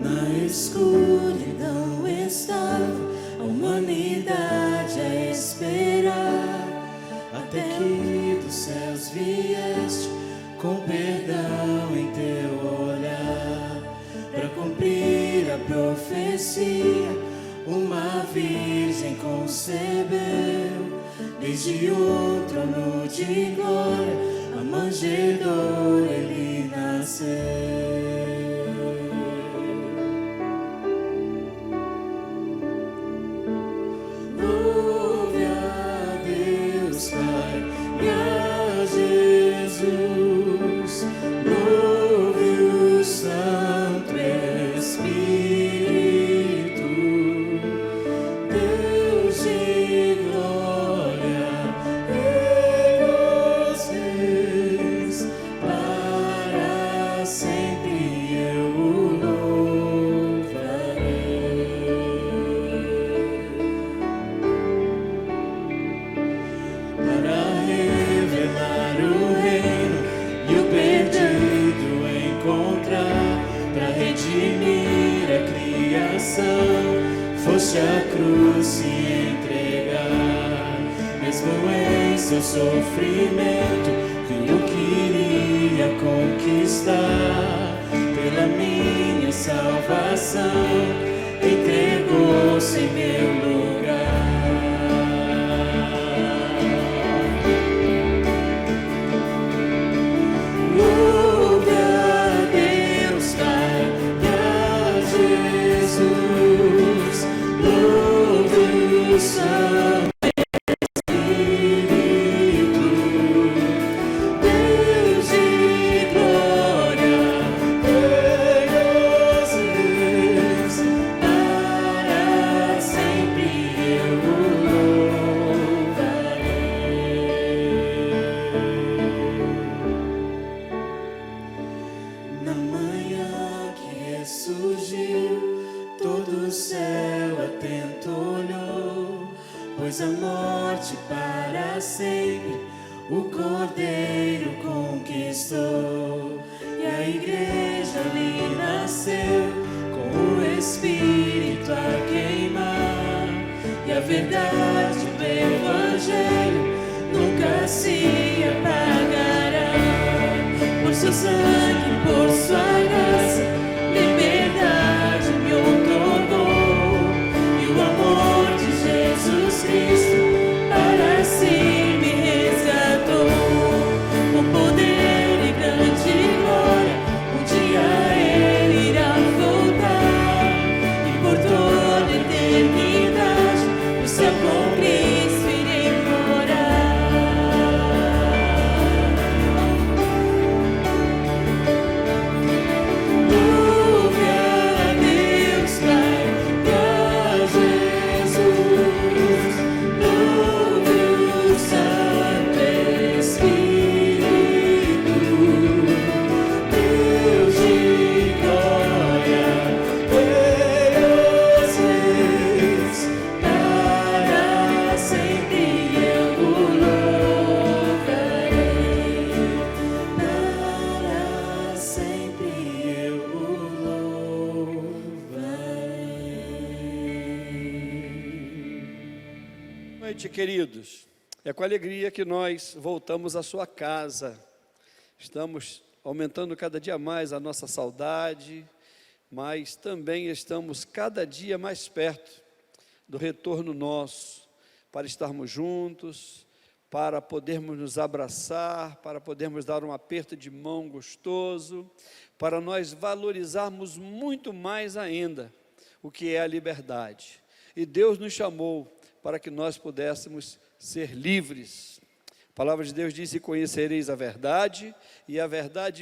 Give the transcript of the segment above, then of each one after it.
Na escuridão estava a humanidade a esperar, até que dos céus vieste com perdão em teu olhar, para cumprir a profecia, uma virgem concebeu, desde o trono de glória, a manjedoura ele nasceu. Louve a Deus Pai e a Jesus, louve o Santo Espírito, Deus de glória, Rei dos reis, para sempre eu o louvarei. Para revelar o reino e o perdido encontrar, para redimir a criação, foste a cruz se entregar. Mesmo em seu sofrimento, que o queria conquistar, pela minha salvação, entregou-se em meu lugar. Louve a Deus Pai e a Jesus, louve o Santo Espírito, Deus de glória, Rei dos reis, para sempre eu o louvarei. Na manhã que ressurgiu, todo o céu atento olhou, pois a morte para sempre o Cordeiro conquistou. E a igreja ali nasceu, com o Espírito a queimar, e a verdade do Evangelho nunca se apagará. Por seu sangue, por sua graça, liberdade me outorgou, e o amor de Jesus Cristo para si me resgatou. Com poder e grande glória, um dia ele irá voltar, e por toda eternidade no céu com Cristo irei morar. Louve a Deus Pai e a Jesus, louve o Santo Espírito, Deus de glória, Rei dos reis, para sempre eu o louvarei, para sempre eu o louvarei. Boa noite, queridos. É com alegria que nós voltamos à sua casa. Estamos aumentando cada dia mais a nossa saudade, mas também estamos cada dia mais perto do retorno nosso, para estarmos juntos, para podermos nos abraçar, para podermos dar um aperto de mão gostoso, para nós valorizarmos muito mais ainda o que é a liberdade. E Deus nos chamou para que nós pudéssemos ser livres. A palavra de Deus diz: e conhecereis a verdade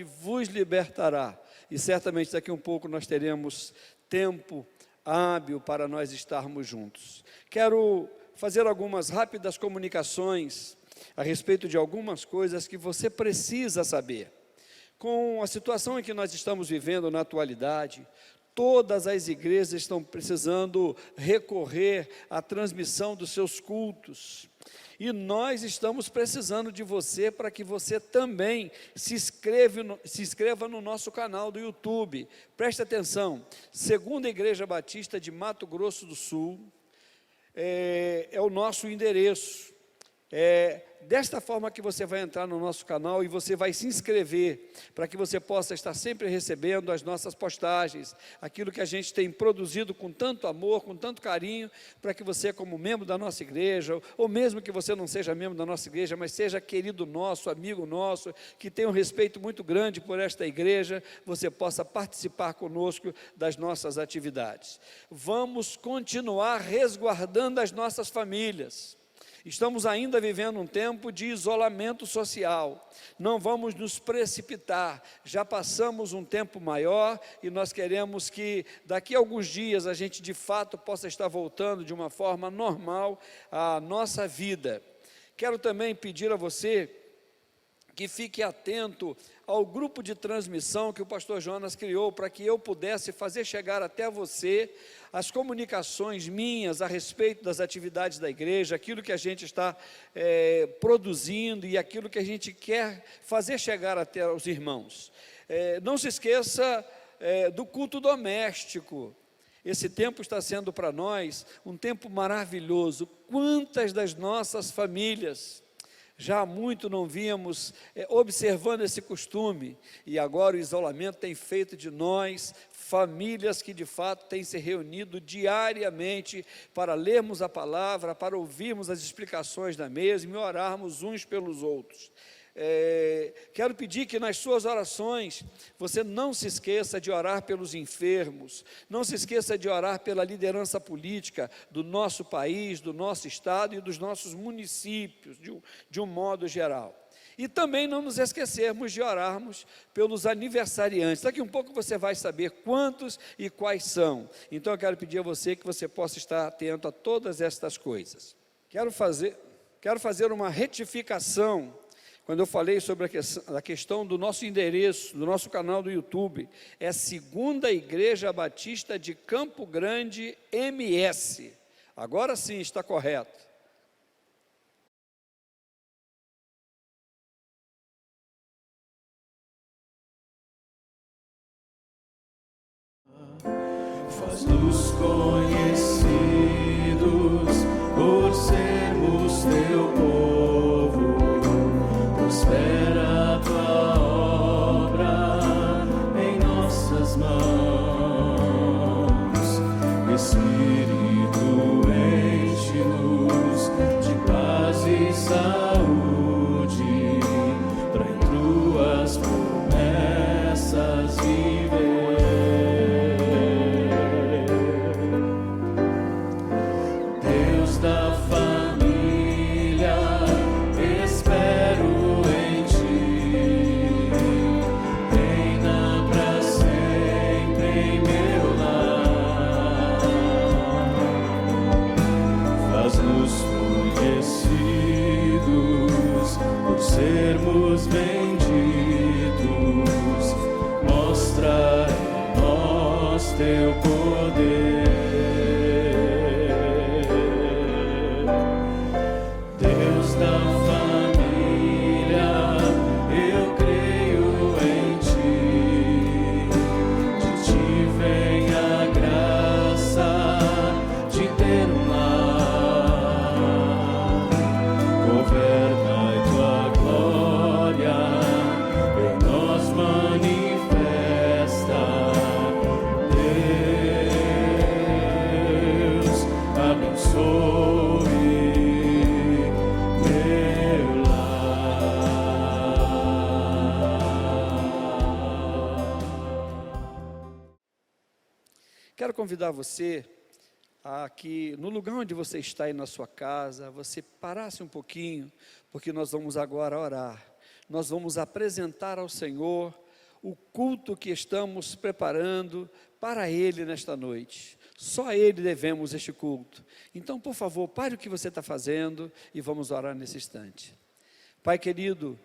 vos libertará. E certamente daqui a um pouco nós teremos tempo hábil para nós estarmos juntos. Quero fazer algumas rápidas comunicações a respeito de algumas coisas que você precisa saber. Com a situação em que nós estamos vivendo na atualidade, Todas as igrejas estão precisando recorrer à transmissão dos seus cultos. E nós estamos precisando de você para que você também se inscreva no nosso canal do YouTube. Preste atenção, Segunda Igreja Batista de Mato Grosso do Sul, é o nosso endereço. Desta forma que você vai entrar no nosso canal e você vai se inscrever, para que você possa estar sempre recebendo as nossas postagens, aquilo que a gente tem produzido com tanto amor, com tanto carinho, para que você, como membro da nossa igreja, ou mesmo que você não seja membro da nossa igreja, mas seja querido nosso, amigo nosso, que tenha um respeito muito grande por esta igreja, você possa participar conosco das nossas atividades. Vamos continuar resguardando as nossas famílias. Estamos ainda vivendo um tempo de isolamento social, não vamos nos precipitar, já passamos um tempo maior e nós queremos que daqui a alguns dias a gente de fato possa estar voltando de uma forma normal à nossa vida. Quero também pedir a você que fique atento ao grupo de transmissão que o pastor Jonas criou, para que eu pudesse fazer chegar até você as comunicações minhas a respeito das atividades da igreja, aquilo que a gente está produzindo e aquilo que a gente quer fazer chegar até os irmãos. Não se esqueça do culto doméstico. Esse tempo está sendo para nós um tempo maravilhoso. Quantas das nossas famílias já há muito não víamos observando esse costume, e agora o isolamento tem feito de nós famílias que de fato têm se reunido diariamente para lermos a palavra, para ouvirmos as explicações da mesma e orarmos uns pelos outros. Quero pedir que nas suas orações você não se esqueça de orar pelos enfermos, não se esqueça de orar pela liderança política do nosso país, do nosso estado e dos nossos municípios, de um modo geral. E também não nos esquecermos de orarmos pelos aniversariantes. Daqui um pouco você vai saber quantos e quais são. Então eu quero pedir a você que você possa estar atento a todas estas coisas. Quero fazer uma retificação. Quando eu falei sobre a questão do nosso endereço, do nosso canal do YouTube, é Segunda Igreja Batista de Campo Grande, MS. Agora sim está correto. Faz-nos conhecidos por sermos teu povo. Prospera a tua obra em nossas mãos. Espírito, enche-nos de paz e saúde, para em tuas promessas viver. Deus da família, espero em ti, reina para sempre em meu lar. Faz-nos conhecidos por sermos benditos, mostra em nós teu poder. Deus da família, eu creio em ti, de ti vem a graça de ter um lar. Governa e tua glória em nós manifesta. Deus abençoe meu lar. Quero convidar você a que no lugar onde você está aí na sua casa, você parasse um pouquinho, porque nós vamos agora orar. Nós vamos apresentar ao Senhor o culto que estamos preparando para Ele nesta noite. Só a Ele devemos este culto. Então, por favor, pare o que você está fazendo e vamos orar nesse instante. Pai querido,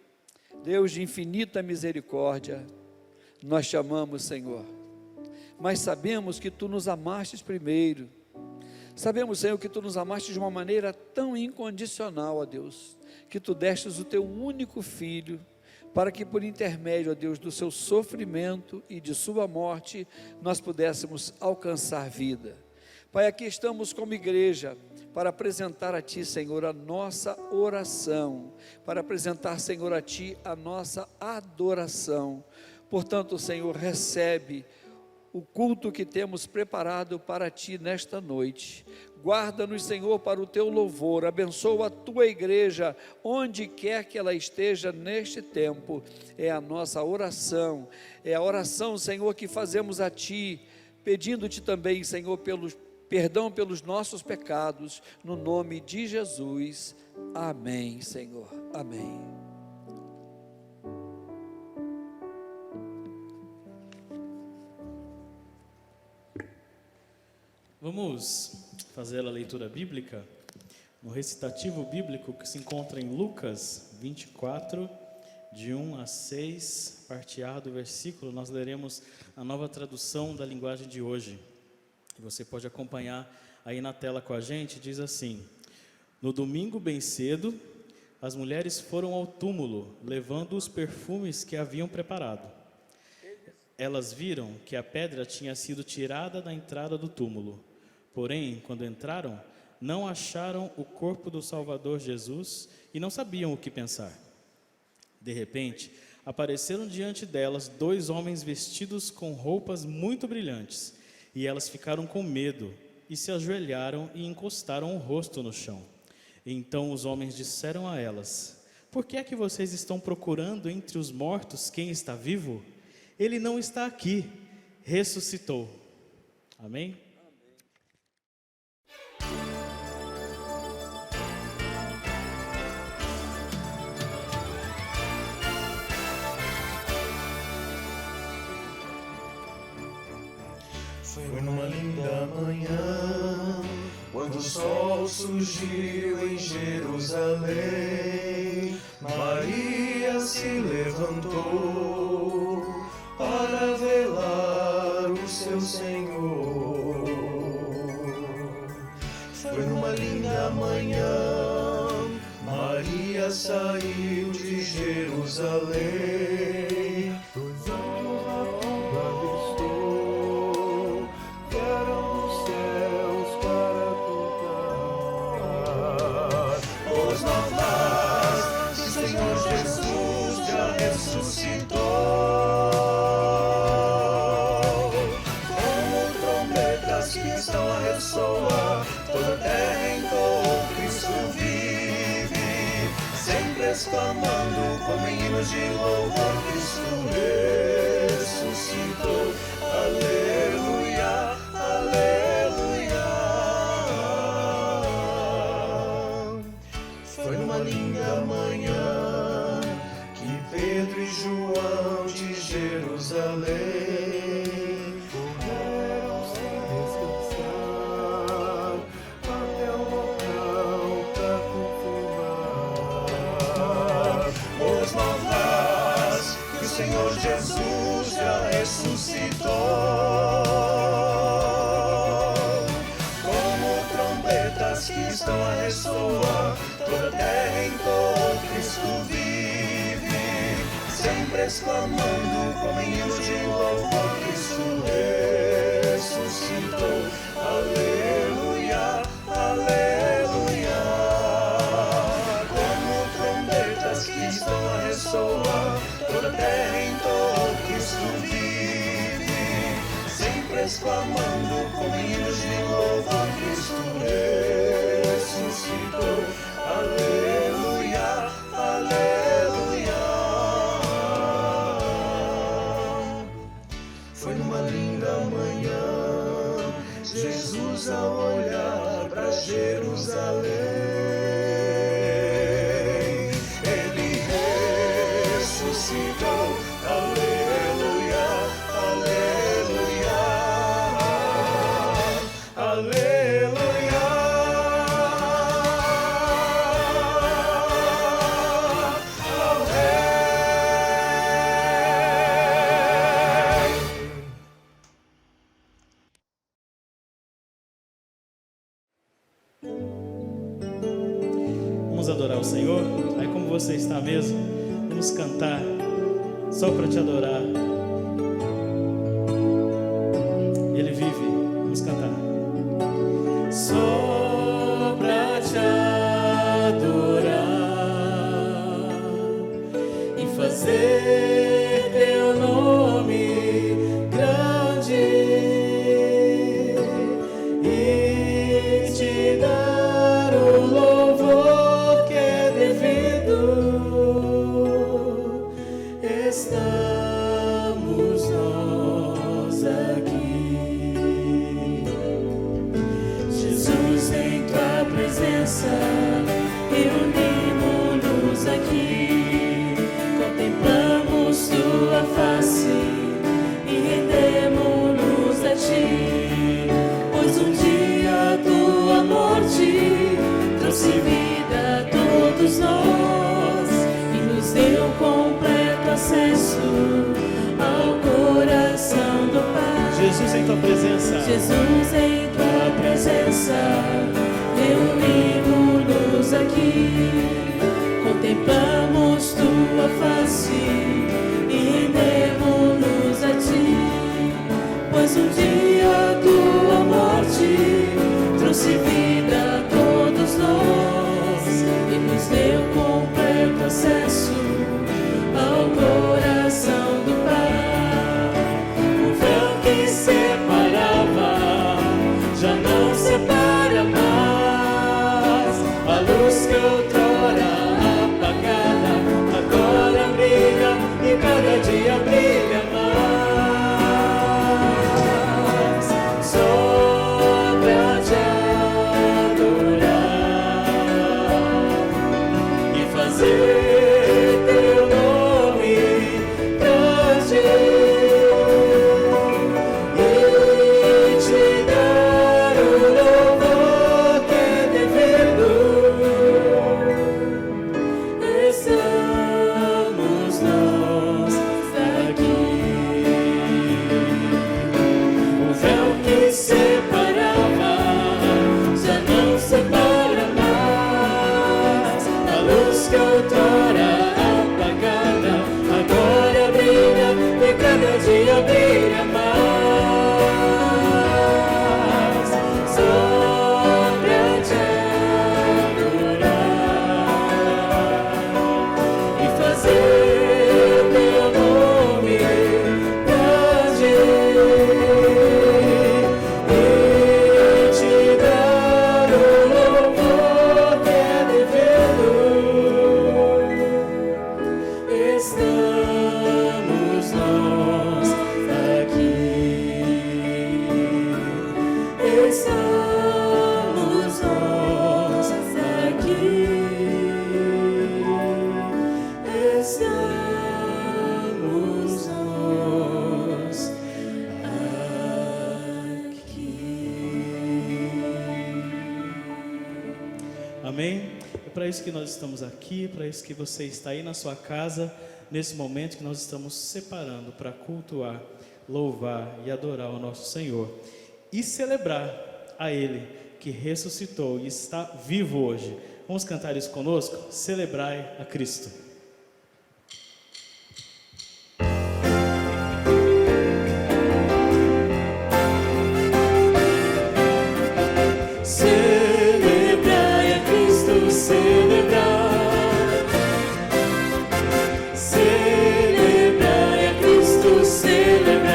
Deus de infinita misericórdia, nós te amamos, Senhor. mas sabemos que Tu nos amastes primeiro. Sabemos, Senhor, que Tu nos amaste de uma maneira tão incondicional, ó Deus, que Tu destes o Teu único Filho, para que por intermédio, ó Deus, do Seu sofrimento e de Sua morte, nós pudéssemos alcançar vida. Pai, aqui estamos como igreja, para apresentar a Ti, Senhor, a nossa oração, para apresentar, Senhor, a Ti a nossa adoração. Portanto, Senhor, recebe o culto que temos preparado para Ti nesta noite. Guarda-nos, Senhor, para o Teu louvor. Abençoa a Tua igreja, onde quer que ela esteja neste tempo. É a nossa oração, é a oração, Senhor, que fazemos a Ti, pedindo-Te também, Senhor, perdão pelos nossos pecados, no nome de Jesus. Amém, Senhor. Amém. Vamos fazer a leitura bíblica no recitativo bíblico que se encontra em Lucas 24, de 1 a 6, parte A do versículo. Nós leremos a nova tradução da linguagem de hoje. Você pode acompanhar aí na tela com a gente. Diz assim: no domingo bem cedo, as mulheres foram ao túmulo, levando os perfumes que haviam preparado. Elas viram que a pedra tinha sido tirada da entrada do túmulo. Porém, quando entraram, não acharam o corpo do Salvador Jesus e não sabiam o que pensar. De repente, apareceram diante delas 2 homens vestidos com roupas muito brilhantes, e elas ficaram com medo e se ajoelharam e encostaram o rosto no chão. Então os homens disseram a elas: por que é que vocês estão procurando entre os mortos quem está vivo? Ele não está aqui, ressuscitou. Amém? Foi numa linda manhã, quando o sol surgiu em Jerusalém, Maria se levantou para velar o seu Senhor. Foi numa linda manhã, Maria saiu de Jerusalém, os anjos a avistou, vieram dos céus para cantar boas novas, que o Senhor Jesus já ressuscitou. Como trombetas que estão a ressoar, toda a terra entoa, Cristo vive, sempre exclamando como em hinos de louvor, Cristo ressuscitou. Aleluia, aleluia. Foi numa linda manhã que Pedro e João de Jerusalém correram sem descansar até o local para confirmar boas novas, que o Senhor Jesus já ressuscitou. Como trombetas que estão a ressoar, toda a terra entoa, Cristo vive, sempre exclamando como em hinos de louvor, Cristo ressuscitou. Aleluia, aleluia. Como trombetas que estão a ressoar, toda a terra entoa, Cristo vive, sempre exclamando como em hinos de louvor, Cristo ressuscitou. Aleluia, aleluia. Foi numa linda manhã, Jesus ao olhar para Jerusalém, ele ressuscitou. Aleluia, aleluia, aleluia. Ao Rei. Vamos adorar o Senhor? Aí como você está mesmo, vamos cantar só para te adorar. Ele vive, vamos cantar. Só para te adorar e fazer teu nome grande e te dar o louvor que é devido. Estamos nós aqui, Jesus, em tua presença, reunimos-nos aqui, contemplamos tua face e rendemos-nos a ti, pois um dia tua morte trouxe vida a todos nós e nos deu completo acesso ao coração do Pai. Jesus, em tua presença, Jesus, em tua presença, reunimos-nos aqui, contemplamos tua face e rendemos-nos a ti, pois um dia tua morte trouxe vida a todos nós e nos deu completo acesso ao coração do Pai. O véu que separava já não separa mais, a luz que outrora apagada agora brilha e cada dia brilha mais. Só pra te adorar e fazer teu nome grande e te dar o louvor que é devido. Estamos nós aqui. O véu que separava já não separa mais, a luz que outrora apagada agora brilha e cada dia brilha mais. Só pra te adorar e fazer teu nome grande e te dar o louvor que é devido. Estamos nós aqui. Estamos nós aqui. Estamos nós aqui. Amém? É para isso que nós estamos aqui, para isso que você está aí na sua casa, nesse momento que nós estamos separando para cultuar, louvar e adorar o nosso Senhor e celebrar a Ele que ressuscitou e está vivo hoje. Vamos cantar isso conosco? Celebrai a Cristo. Celebrai a Cristo, celebrai. Celebrai a Cristo, celebrai.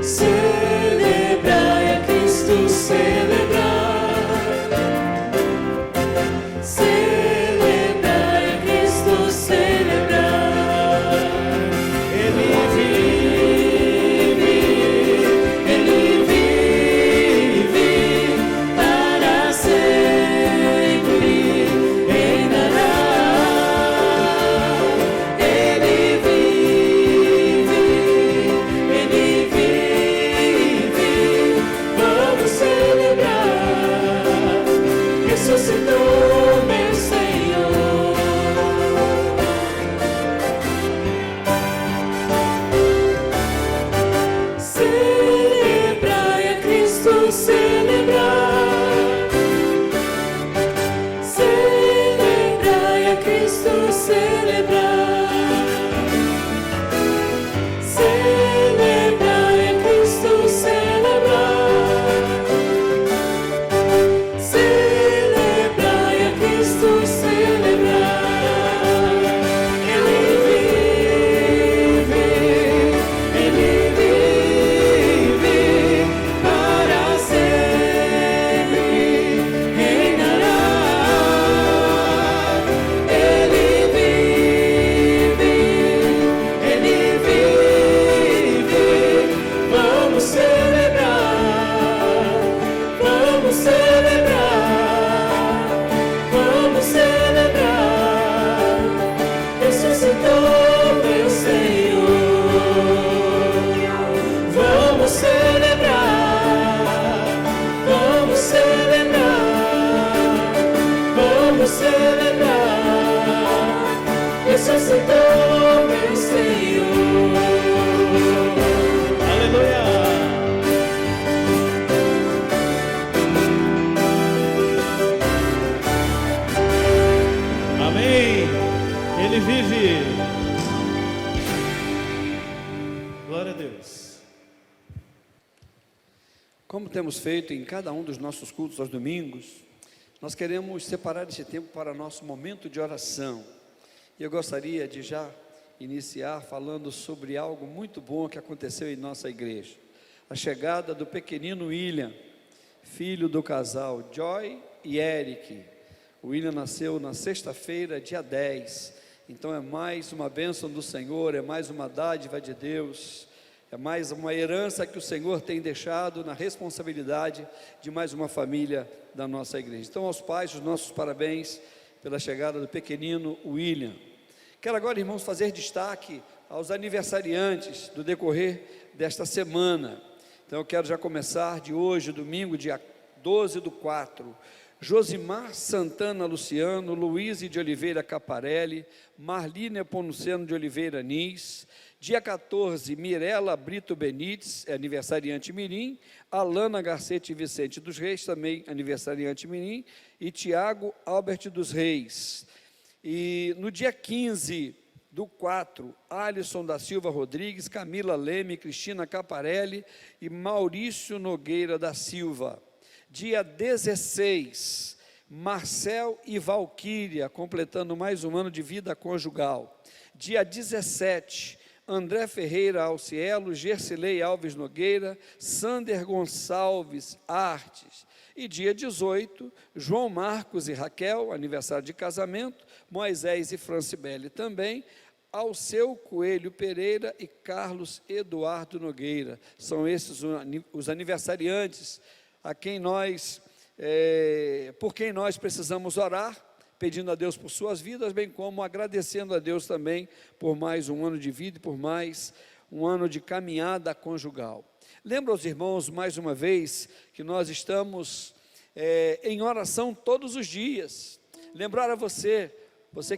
Celebrai a Cristo, celebrai. ressuscitou, meu Senhor. Aleluia! Amém! Ele vive! Glória a Deus! Como temos feito em cada um dos nossos cultos aos domingos, nós queremos separar esse tempo para nosso momento de oração. E eu gostaria de já iniciar falando sobre algo muito bom que aconteceu em nossa igreja. A chegada do pequenino William, filho do casal Joy e Eric. O William nasceu na sexta-feira, dia 10. Então é mais uma bênção do Senhor, é mais uma dádiva de Deus, é mais uma herança que o Senhor tem deixado na responsabilidade de mais uma família da nossa igreja. Então, aos pais, os nossos parabéns pela chegada do pequenino William. Quero agora, irmãos, fazer destaque aos aniversariantes do decorrer desta semana. Então, eu quero já começar de hoje, domingo, dia 12/4. Josimar Santana Luciano, Luiz de Oliveira Caparelli, Marlínia Ponuceno de Oliveira Nis. Dia 14, Mirela Brito Benites, aniversariante mirim. Alana Garcete Vicente dos Reis, também aniversariante mirim. E Tiago Albert dos Reis. E no dia 15/4, Alisson da Silva Rodrigues, Camila Leme, Cristina Caparelli e Maurício Nogueira da Silva. Dia 16, Marcel e Valquíria, completando mais um ano de vida conjugal. Dia 17, André Ferreira Alcielo, Gersilei Alves Nogueira, Sander Gonçalves Artes. E dia 18, João Marcos e Raquel, aniversário de casamento, Moisés e Francibele também, Alceu Coelho Pereira e Carlos Eduardo Nogueira. São esses os aniversariantes a quem por quem nós precisamos orar, pedindo a Deus por suas vidas, bem como agradecendo a Deus também por mais um ano de vida e por mais um ano de caminhada conjugal. Lembro aos irmãos, mais uma vez, que nós estamos em oração todos os dias. Lembrar a você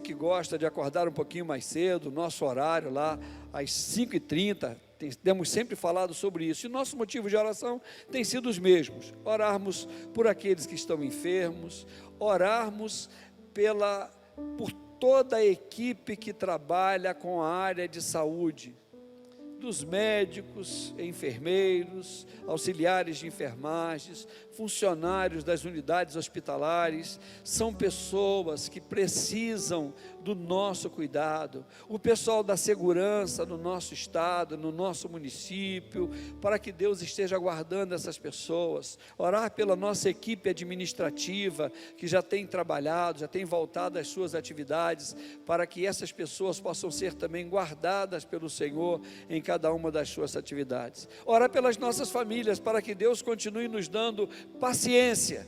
que gosta de acordar um pouquinho mais cedo, nosso horário lá, às 5h30, temos sempre falado sobre isso, e nosso motivo de oração tem sido os mesmos: orarmos por aqueles que estão enfermos, orarmos por toda a equipe que trabalha com a área de saúde, dos médicos, enfermeiros, auxiliares de enfermagens, funcionários das unidades hospitalares. São pessoas que precisam do nosso cuidado, o pessoal da segurança no nosso estado, no nosso município, para que Deus esteja guardando essas pessoas. Orar pela nossa equipe administrativa, que já tem trabalhado, já tem voltado às suas atividades, para que essas pessoas possam ser também guardadas pelo Senhor em cada uma das suas atividades. Orar pelas nossas famílias, para que Deus continue nos dando paciência,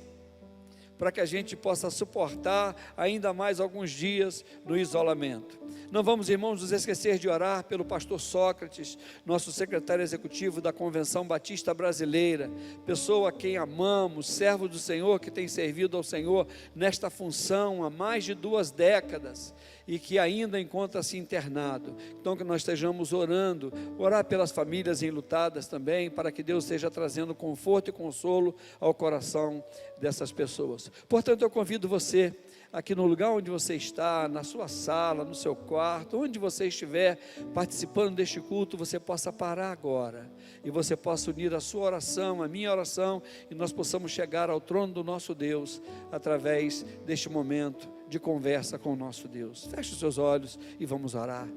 para que a gente possa suportar ainda mais alguns dias no isolamento. Não vamos, irmãos, nos esquecer de orar pelo pastor Sócrates, nosso secretário executivo da Convenção Batista Brasileira, pessoa a quem amamos, servo do Senhor, que tem servido ao Senhor nesta função há mais de 2 décadas, e que ainda encontra-se internado. Então, que nós estejamos orar pelas famílias enlutadas também, para que Deus esteja trazendo conforto e consolo ao coração dessas pessoas. Portanto, eu convido você, aqui no lugar onde você está, na sua sala, no seu quarto, onde você estiver participando deste culto, você possa parar agora, e você possa unir a sua oração, a minha oração, e nós possamos chegar ao trono do nosso Deus, através deste momento de conversa com o nosso Deus. Feche os seus olhos e vamos orar.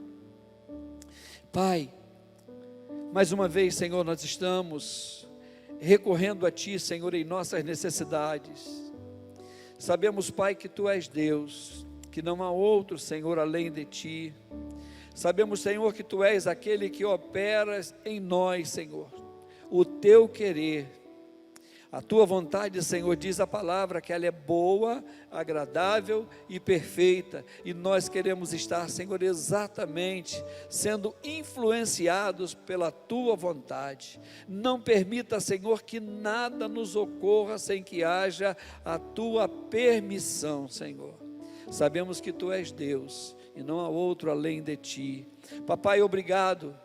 Pai, mais uma vez, Senhor, nós estamos recorrendo a Ti, Senhor, em nossas necessidades. Sabemos, Pai, que Tu és Deus, que não há outro, Senhor, além de Ti. Sabemos, Senhor, que Tu és aquele que operas em nós, Senhor, o Teu querer. A Tua vontade, Senhor, diz a palavra que ela é boa, agradável e perfeita, e nós queremos estar, Senhor, exatamente sendo influenciados pela Tua vontade. Não permita, Senhor, que nada nos ocorra sem que haja a Tua permissão, Senhor. Sabemos que Tu és Deus, e não há outro além de Ti. Papai, obrigado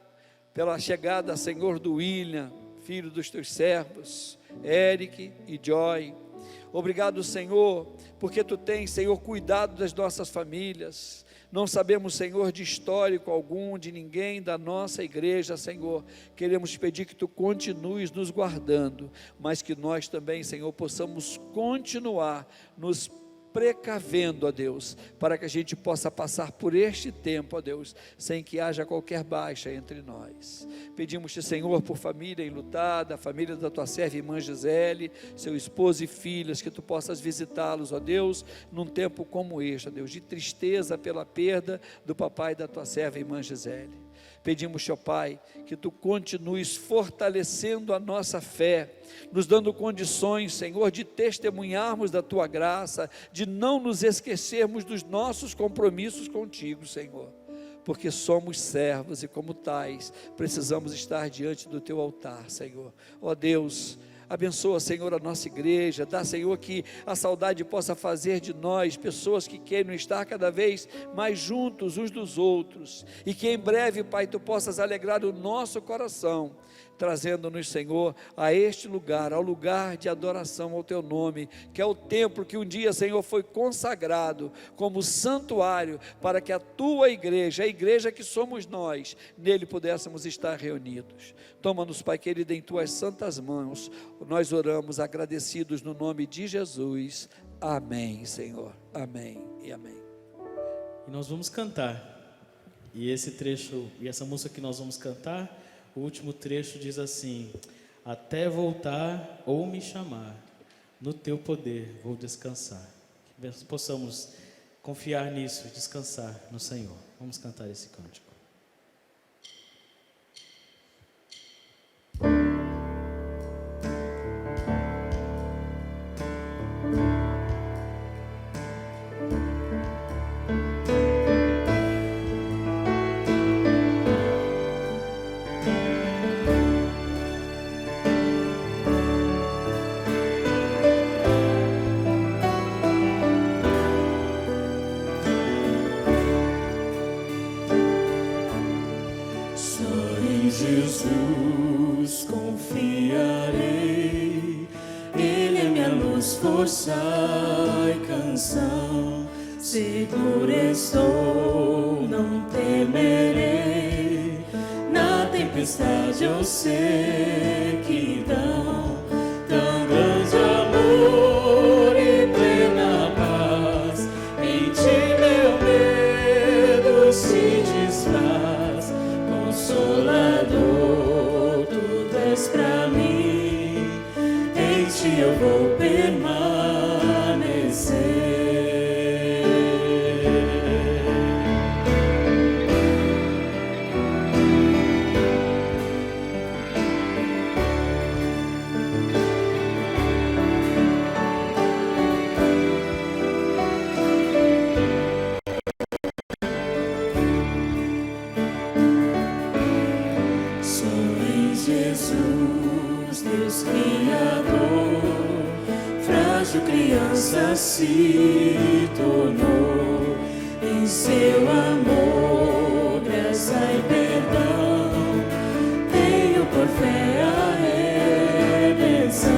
pela chegada, Senhor, do William, filho dos Teus servos, Eric e Joy. Obrigado, Senhor, porque Tu tens, Senhor, cuidado das nossas famílias. Não sabemos, Senhor, de histórico algum, de ninguém da nossa igreja, Senhor. Queremos pedir que Tu continues nos guardando, mas que nós também, Senhor, possamos continuar nos precavendo, ó Deus, para que a gente possa passar por este tempo, ó Deus, sem que haja qualquer baixa entre nós. Pedimos-te, Senhor, por família enlutada, a família da Tua serva irmã Gisele, seu esposo e filhas, que Tu possas visitá-los, ó Deus, num tempo como este, ó Deus, de tristeza pela perda do papai da Tua serva irmã Gisele. Pedimos-te, ó Pai, que Tu continues fortalecendo a nossa fé, nos dando condições, Senhor, de testemunharmos da Tua graça, de não nos esquecermos dos nossos compromissos contigo, Senhor, porque somos servos e como tais, precisamos estar diante do Teu altar, Senhor. Ó Deus, abençoa, Senhor, a nossa igreja, dá, Senhor, que a saudade possa fazer de nós pessoas que queiram estar cada vez mais juntos uns dos outros, e que em breve, Pai, Tu possas alegrar o nosso coração, trazendo-nos, Senhor, a este lugar, ao lugar de adoração ao Teu nome, que é o templo que um dia, Senhor, foi consagrado como santuário, para que a Tua igreja, a igreja que somos nós, nele pudéssemos estar reunidos. Toma-nos, Pai querido, em Tuas santas mãos, nós oramos agradecidos no nome de Jesus, amém, Senhor, amém e amém. E nós vamos cantar, e esse trecho, e essa música que nós vamos cantar, o último trecho diz assim: até voltar ou me chamar, no Teu poder vou descansar. Que nós possamos confiar nisso, descansar no Senhor. Vamos cantar esse cântico. Jesus confiarei, Ele é minha luz, força e canção. Seguro estou, não temerei, na tempestade eu sei que tão grande amor e plena paz, em Ti meu medo se desfaz. Consolador, Tu és pra mim, em Ti eu vou permanecer. Jesus, Deus Criador, frágil criança se tornou, em Seu amor, graça e perdão, tenho por fé a redenção.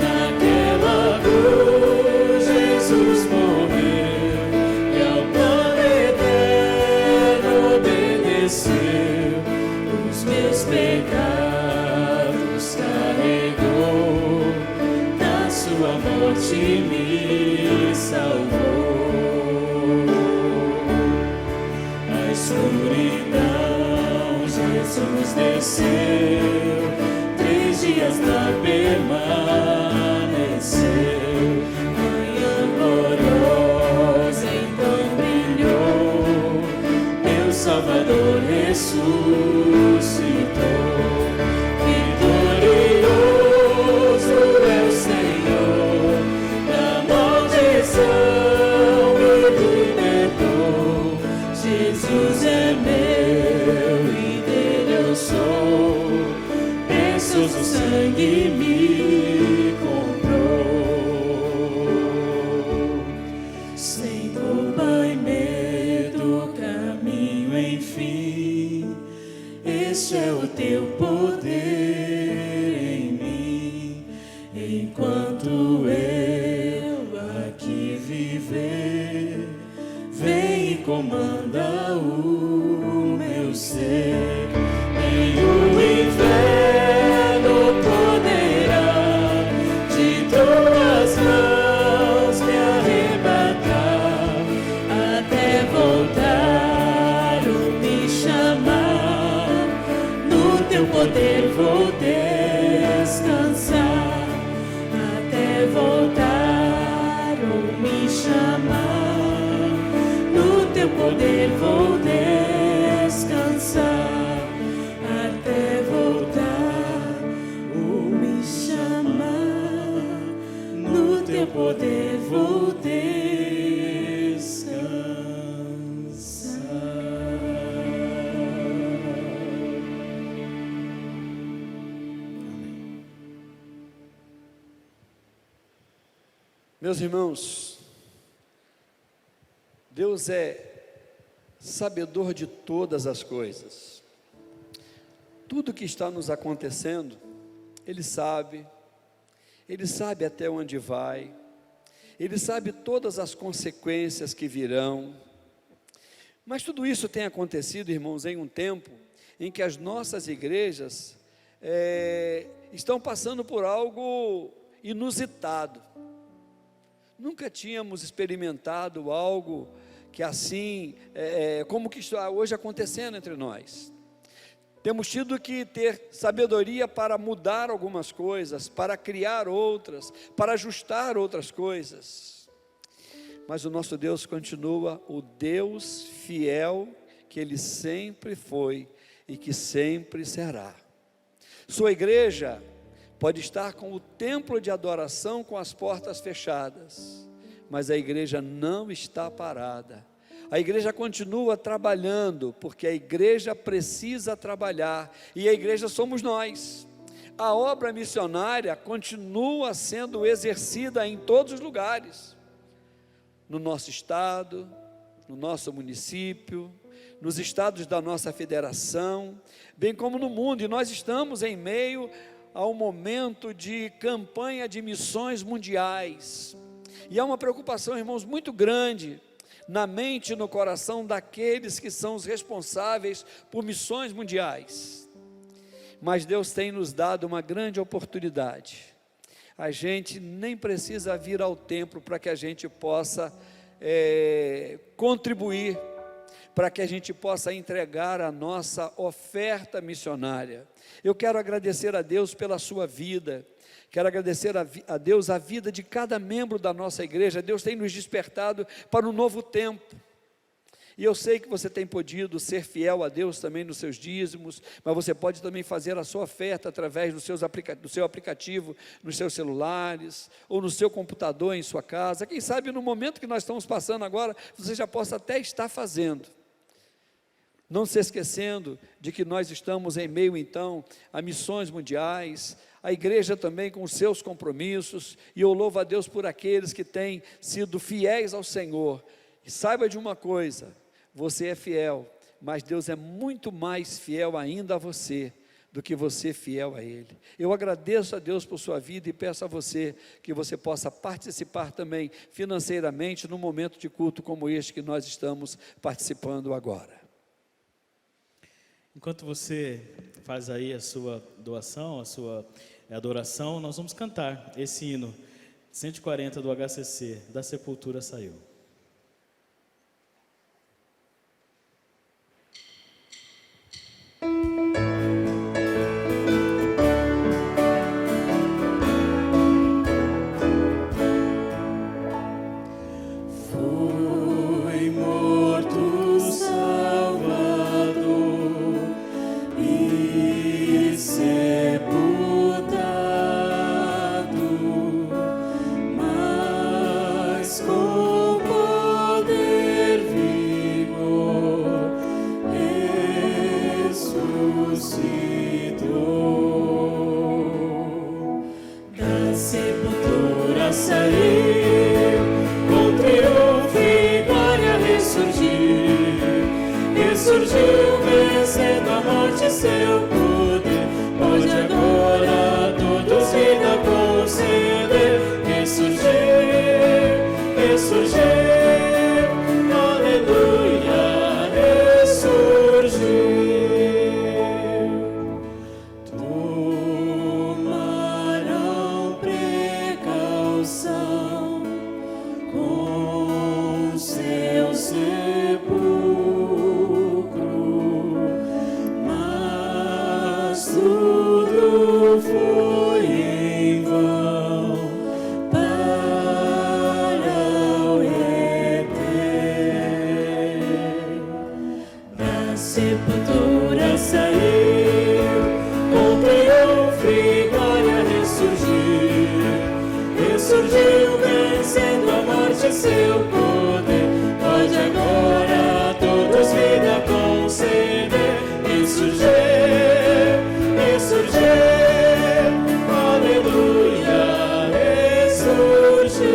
Naquela cruz Jesus morreu, e ao plano eterno obedeceu, os meus pecados carregou, na Sua morte me salvou. Na escuridão Jesus desceu, 3 dias lá permaneceu, manhã gloriosa então brilhou, meu Salvador ressuscitou. Vitorioso é o Senhor, da maldição me libertou. Jesus é meu e dele eu sou, precioso sangue me comprou. Sem culpa e medo poder vou descansar até voltar ou me chamar. No teu poder vou descansar. Meus irmãos, Deus é sabedor de todas as coisas. Tudo que está nos acontecendo, Ele sabe até onde vai, Ele sabe todas as consequências que virão. Mas tudo isso tem acontecido, irmãos, em um tempo em que as nossas igrejas estão passando por algo inusitado. Nunca tínhamos experimentado algo que assim, como que está hoje acontecendo entre nós. Temos tido que ter sabedoria para mudar algumas coisas, para criar outras, para ajustar outras coisas. Mas o nosso Deus continua o Deus fiel que Ele sempre foi e que sempre será. Sua igreja pode estar com o templo de adoração com as portas fechadas, mas a igreja não está parada. A igreja continua trabalhando, porque a igreja precisa trabalhar, e a igreja somos nós. A obra missionária continua sendo exercida em todos os lugares, no nosso estado, no nosso município, nos estados da nossa federação, bem como no mundo, e nós estamos em meio a um momento de campanha de missões mundiais, e há uma preocupação, irmãos, muito grande, na mente e no coração daqueles que são os responsáveis por missões mundiais. Mas Deus tem nos dado uma grande oportunidade. A gente nem precisa vir ao templo para que a gente possa contribuir, para que a gente possa entregar a nossa oferta missionária. Eu quero agradecer a Deus pela sua vida, quero agradecer a Deus a vida de cada membro da nossa igreja. Deus tem nos despertado para um novo tempo, e eu sei que você tem podido ser fiel a Deus também nos seus dízimos, mas você pode também fazer a sua oferta através do seu aplicativo, nos seus celulares, ou no seu computador em sua casa. Quem sabe no momento que nós estamos passando agora, você já possa até estar fazendo. Não se esquecendo de que nós estamos em meio então a missões mundiais, a igreja também com os seus compromissos, e eu louvo a Deus por aqueles que têm sido fiéis ao Senhor. E saiba de uma coisa, você é fiel, mas Deus é muito mais fiel ainda a você, do que você fiel a Ele. Eu agradeço a Deus por sua vida e peço a você que você possa participar também financeiramente num momento de culto como este que nós estamos participando agora. Enquanto você faz aí a sua doação, a sua adoração, nós vamos cantar esse hino 140 do HCC, Da Sepultura Saiu. Mas com triunfe, glória ressurgir. Ressurgiu vencendo a morte, seu poder pode agora a todos vida conceder. Ressurgir, ressurgir, aleluia, ressurgir.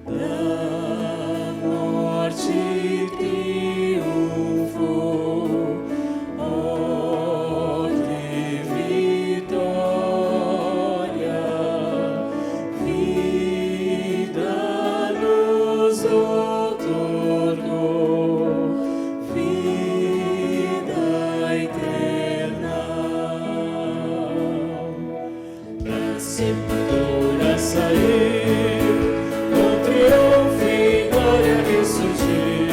Da morte triunfou, oh que vitória, vida nos outorgou, vida eterna. Pra sepultura sair, com triunfo e glória ressurgir.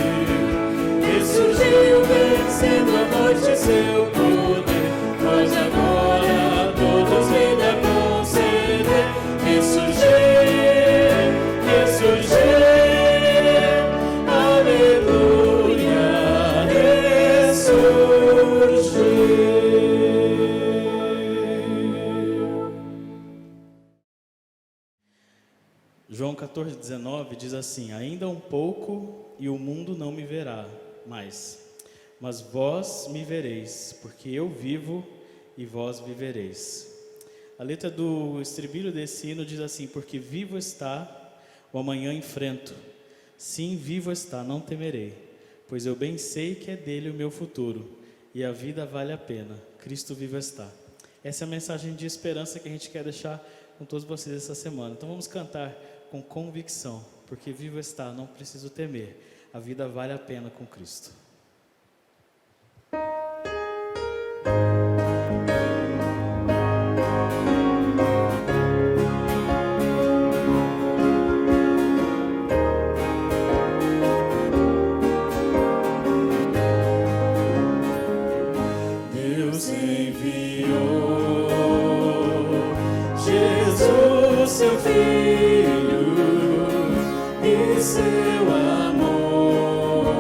Ressurgiu vencendo a morte, seu poder pode agora a todos vida conceder. Ressurgir, ressurgir, aleluia, ressurgir. João 14,19 diz assim: ainda um pouco e o mundo não me verá mais, mas vós me vereis, porque eu vivo e vós vivereis. A letra do estribilho desse hino diz assim: porque vivo está, o amanhã enfrento. Sim, vivo está, não temerei, pois eu bem sei que é dele o meu futuro, e a vida vale a pena, Cristo vivo está. Essa é a mensagem de esperança que a gente quer deixar com todos vocês essa semana. Então vamos cantar com convicção, porque vivo está, não preciso temer, a vida vale a pena com Cristo. Deus enviou Jesus, seu Filho, e seu amor,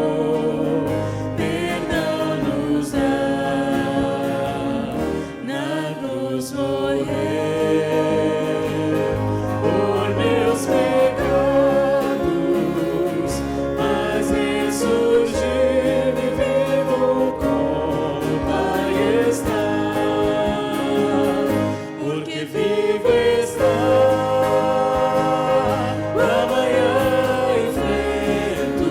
perdão nos dá, na cruz morrer, por meus pecados, mas ressurgir e vivo com o Pai está, porque vivo está. Amanhã enfrento,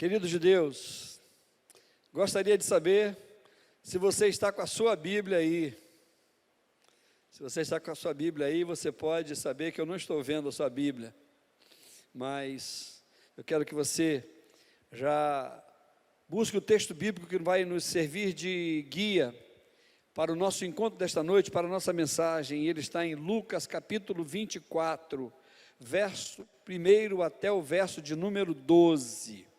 Querido de Deus, gostaria de saber se você está com a sua Bíblia aí. Se você está com a sua Bíblia aí, você pode saber que eu não estou vendo a sua Bíblia, mas eu quero que você já busque o texto bíblico que vai nos servir de guia para o nosso encontro desta noite, para a nossa mensagem. Ele está em Lucas capítulo 24, verso 1 até o verso de número 12.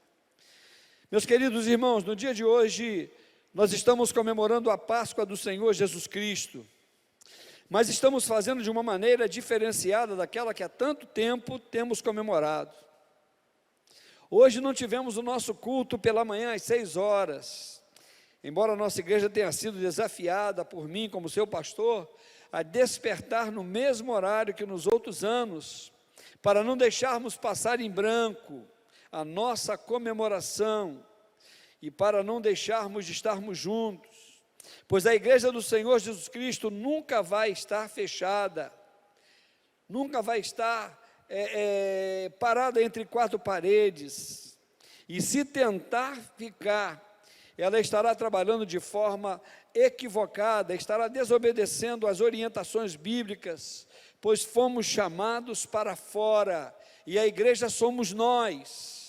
Meus queridos irmãos, no dia de hoje, nós estamos comemorando a Páscoa do Senhor Jesus Cristo, mas estamos fazendo de uma maneira diferenciada daquela que há tanto tempo temos comemorado. Hoje não tivemos o nosso culto pela manhã às 6 horas, embora a nossa igreja tenha sido desafiada por mim como seu pastor, a despertar no mesmo horário que nos outros anos, para não deixarmos passar em branco a nossa comemoração e para não deixarmos de estarmos juntos, pois a igreja do Senhor Jesus Cristo nunca vai estar fechada, nunca vai estar parada entre 4 paredes, e se tentar ficar, ela estará trabalhando de forma equivocada, estará desobedecendo às orientações bíblicas, pois fomos chamados para fora, e a igreja somos nós,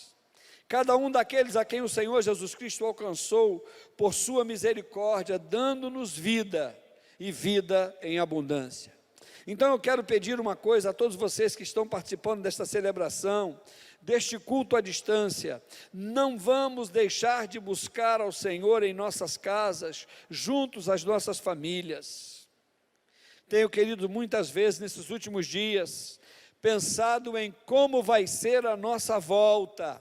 cada um daqueles a quem o Senhor Jesus Cristo alcançou por sua misericórdia, dando-nos vida, e vida em abundância. Então eu quero pedir uma coisa a todos vocês que estão participando desta celebração, deste culto à distância: não vamos deixar de buscar ao Senhor em nossas casas, juntos às nossas famílias. Tenho, querido, muitas vezes nesses últimos dias, pensado em como vai ser a nossa volta.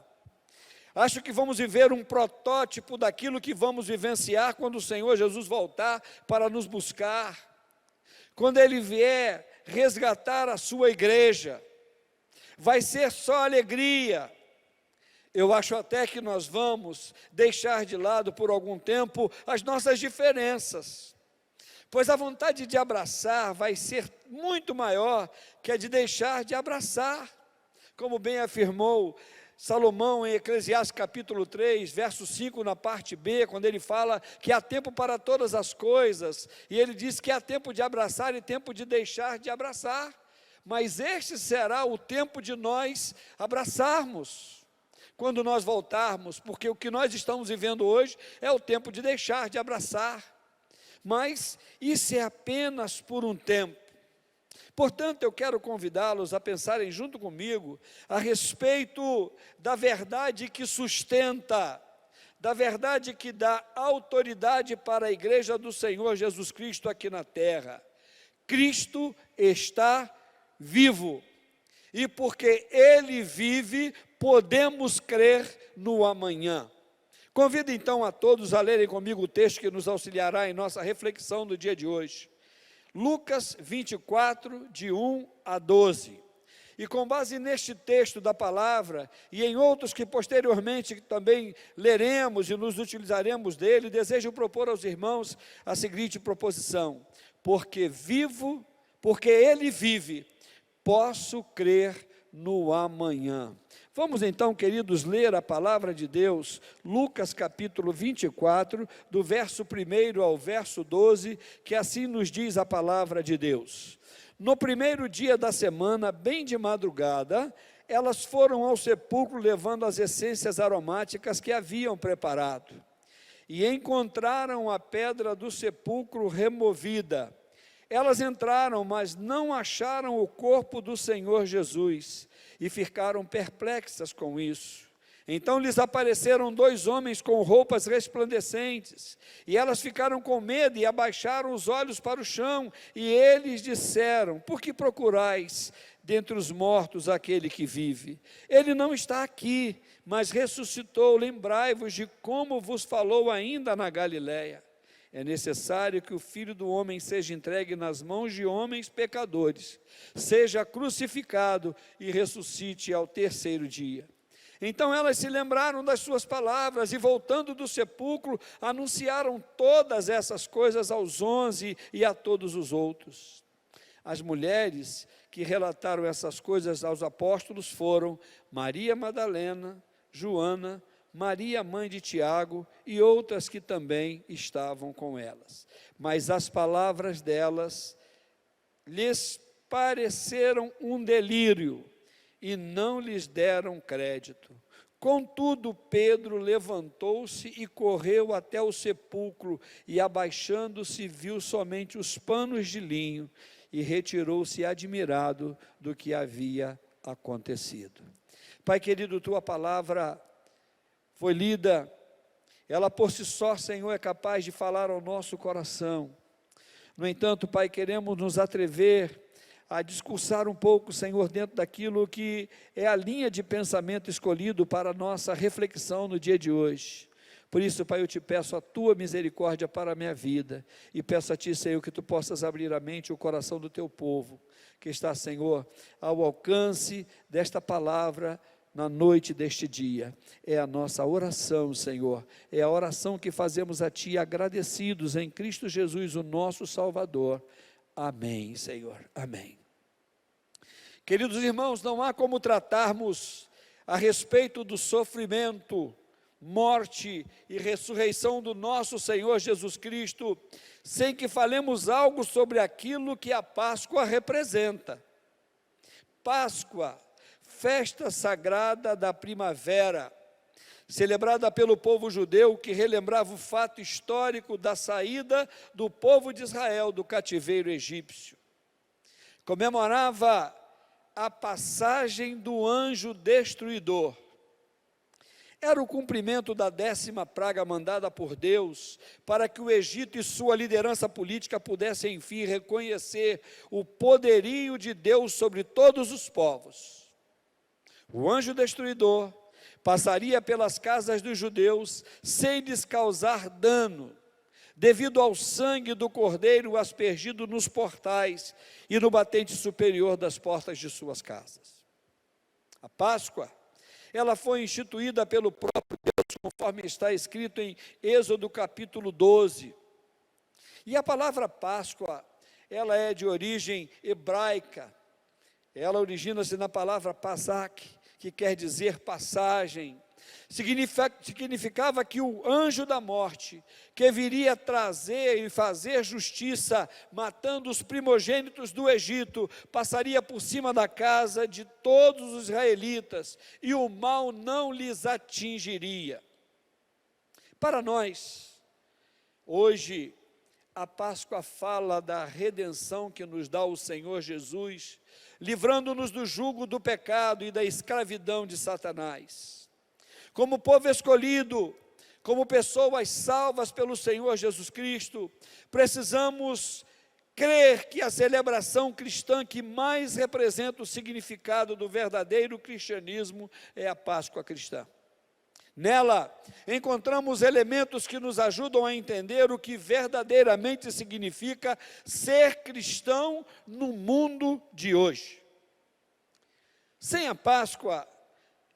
Acho que vamos viver um protótipo daquilo que vamos vivenciar quando o Senhor Jesus voltar para nos buscar. Quando Ele vier resgatar a sua igreja, vai ser só alegria. Eu acho até que nós vamos deixar de lado por algum tempo as nossas diferenças, pois a vontade de abraçar vai ser muito maior que a de deixar de abraçar, como bem afirmou Salomão em Eclesiastes capítulo 3, verso 5, na parte B, quando ele fala que há tempo para todas as coisas, e ele diz que há tempo de abraçar e tempo de deixar de abraçar, mas este será o tempo de nós abraçarmos, quando nós voltarmos, porque o que nós estamos vivendo hoje é o tempo de deixar de abraçar, mas isso é apenas por um tempo. Portanto, eu quero convidá-los a pensarem junto comigo a respeito da verdade que sustenta, da verdade que dá autoridade para a igreja do Senhor Jesus Cristo aqui na terra. Cristo está vivo, e porque Ele vive, podemos crer no amanhã. Convido então a todos a lerem comigo o texto que nos auxiliará em nossa reflexão no dia de hoje. Lucas 24, de 1 a 12. E com base neste texto da palavra, e em outros que posteriormente também leremos e nos utilizaremos dele, desejo propor aos irmãos a seguinte proposição: porque Ele vive, posso crer no amanhã. Vamos então, queridos, ler a palavra de Deus, Lucas capítulo 24, do verso 1 ao verso 12, que assim nos diz a palavra de Deus. No primeiro dia da semana, bem de madrugada, elas foram ao sepulcro levando as essências aromáticas que haviam preparado, e encontraram a pedra do sepulcro removida. Elas entraram, mas não acharam o corpo do Senhor Jesus, e ficaram perplexas com isso. Então lhes apareceram 2 homens com roupas resplandecentes, e elas ficaram com medo e abaixaram os olhos para o chão, e eles disseram: por que procurais dentre os mortos aquele que vive? Ele não está aqui, mas ressuscitou. Lembrai-vos de como vos falou ainda na Galileia. É necessário que o Filho do Homem seja entregue nas mãos de homens pecadores, seja crucificado e ressuscite ao 3º dia. Então elas se lembraram das suas palavras e, voltando do sepulcro, anunciaram todas essas coisas aos 11 e a todos os outros. As mulheres que relataram essas coisas aos apóstolos foram Maria Madalena, Joana, Maria, mãe de Tiago, e outras que também estavam com elas. Mas as palavras delas lhes pareceram um delírio, e não lhes deram crédito. Contudo, Pedro levantou-se e correu até o sepulcro, e abaixando-se, viu somente os panos de linho, e retirou-se admirado do que havia acontecido. Pai querido, tua palavra foi lida, ela por si só, Senhor, é capaz de falar ao nosso coração. No entanto, Pai, queremos nos atrever a discursar um pouco, Senhor, dentro daquilo que é a linha de pensamento escolhido para a nossa reflexão no dia de hoje. Por isso, Pai, eu te peço a tua misericórdia para a minha vida, e peço a ti, Senhor, que tu possas abrir a mente e o coração do teu povo, que está, Senhor, ao alcance desta palavra, na noite deste dia. É a nossa oração, Senhor, é a oração que fazemos a Ti, agradecidos em Cristo Jesus, o nosso Salvador. Amém, Senhor, amém. Queridos irmãos, não há como tratarmos a respeito do sofrimento, morte e ressurreição do nosso Senhor Jesus Cristo, sem que falemos algo sobre aquilo que a Páscoa representa. Páscoa, festa sagrada da primavera, celebrada pelo povo judeu, que relembrava o fato histórico da saída do povo de Israel do cativeiro egípcio. Comemorava a passagem do anjo destruidor. Era o cumprimento da 10ª praga mandada por Deus, para que o Egito e sua liderança política pudessem, enfim, reconhecer o poderio de Deus sobre todos os povos. O anjo destruidor passaria pelas casas dos judeus sem lhes causar dano, devido ao sangue do cordeiro aspergido nos portais e no batente superior das portas de suas casas. A Páscoa, ela foi instituída pelo próprio Deus, conforme está escrito em Êxodo capítulo 12. E a palavra Páscoa, ela é de origem hebraica, ela origina-se na palavra Pasach, que quer dizer passagem. Significava que o anjo da morte, que viria trazer e fazer justiça, matando os primogênitos do Egito, passaria por cima da casa de todos os israelitas, e o mal não lhes atingiria. Para nós, hoje, a Páscoa fala da redenção que nos dá o Senhor Jesus, livrando-nos do jugo do pecado e da escravidão de Satanás. Como povo escolhido, como pessoas salvas pelo Senhor Jesus Cristo, precisamos crer que a celebração cristã que mais representa o significado do verdadeiro cristianismo é a Páscoa cristã. Nela, encontramos elementos que nos ajudam a entender o que verdadeiramente significa ser cristão no mundo de hoje. Sem a Páscoa,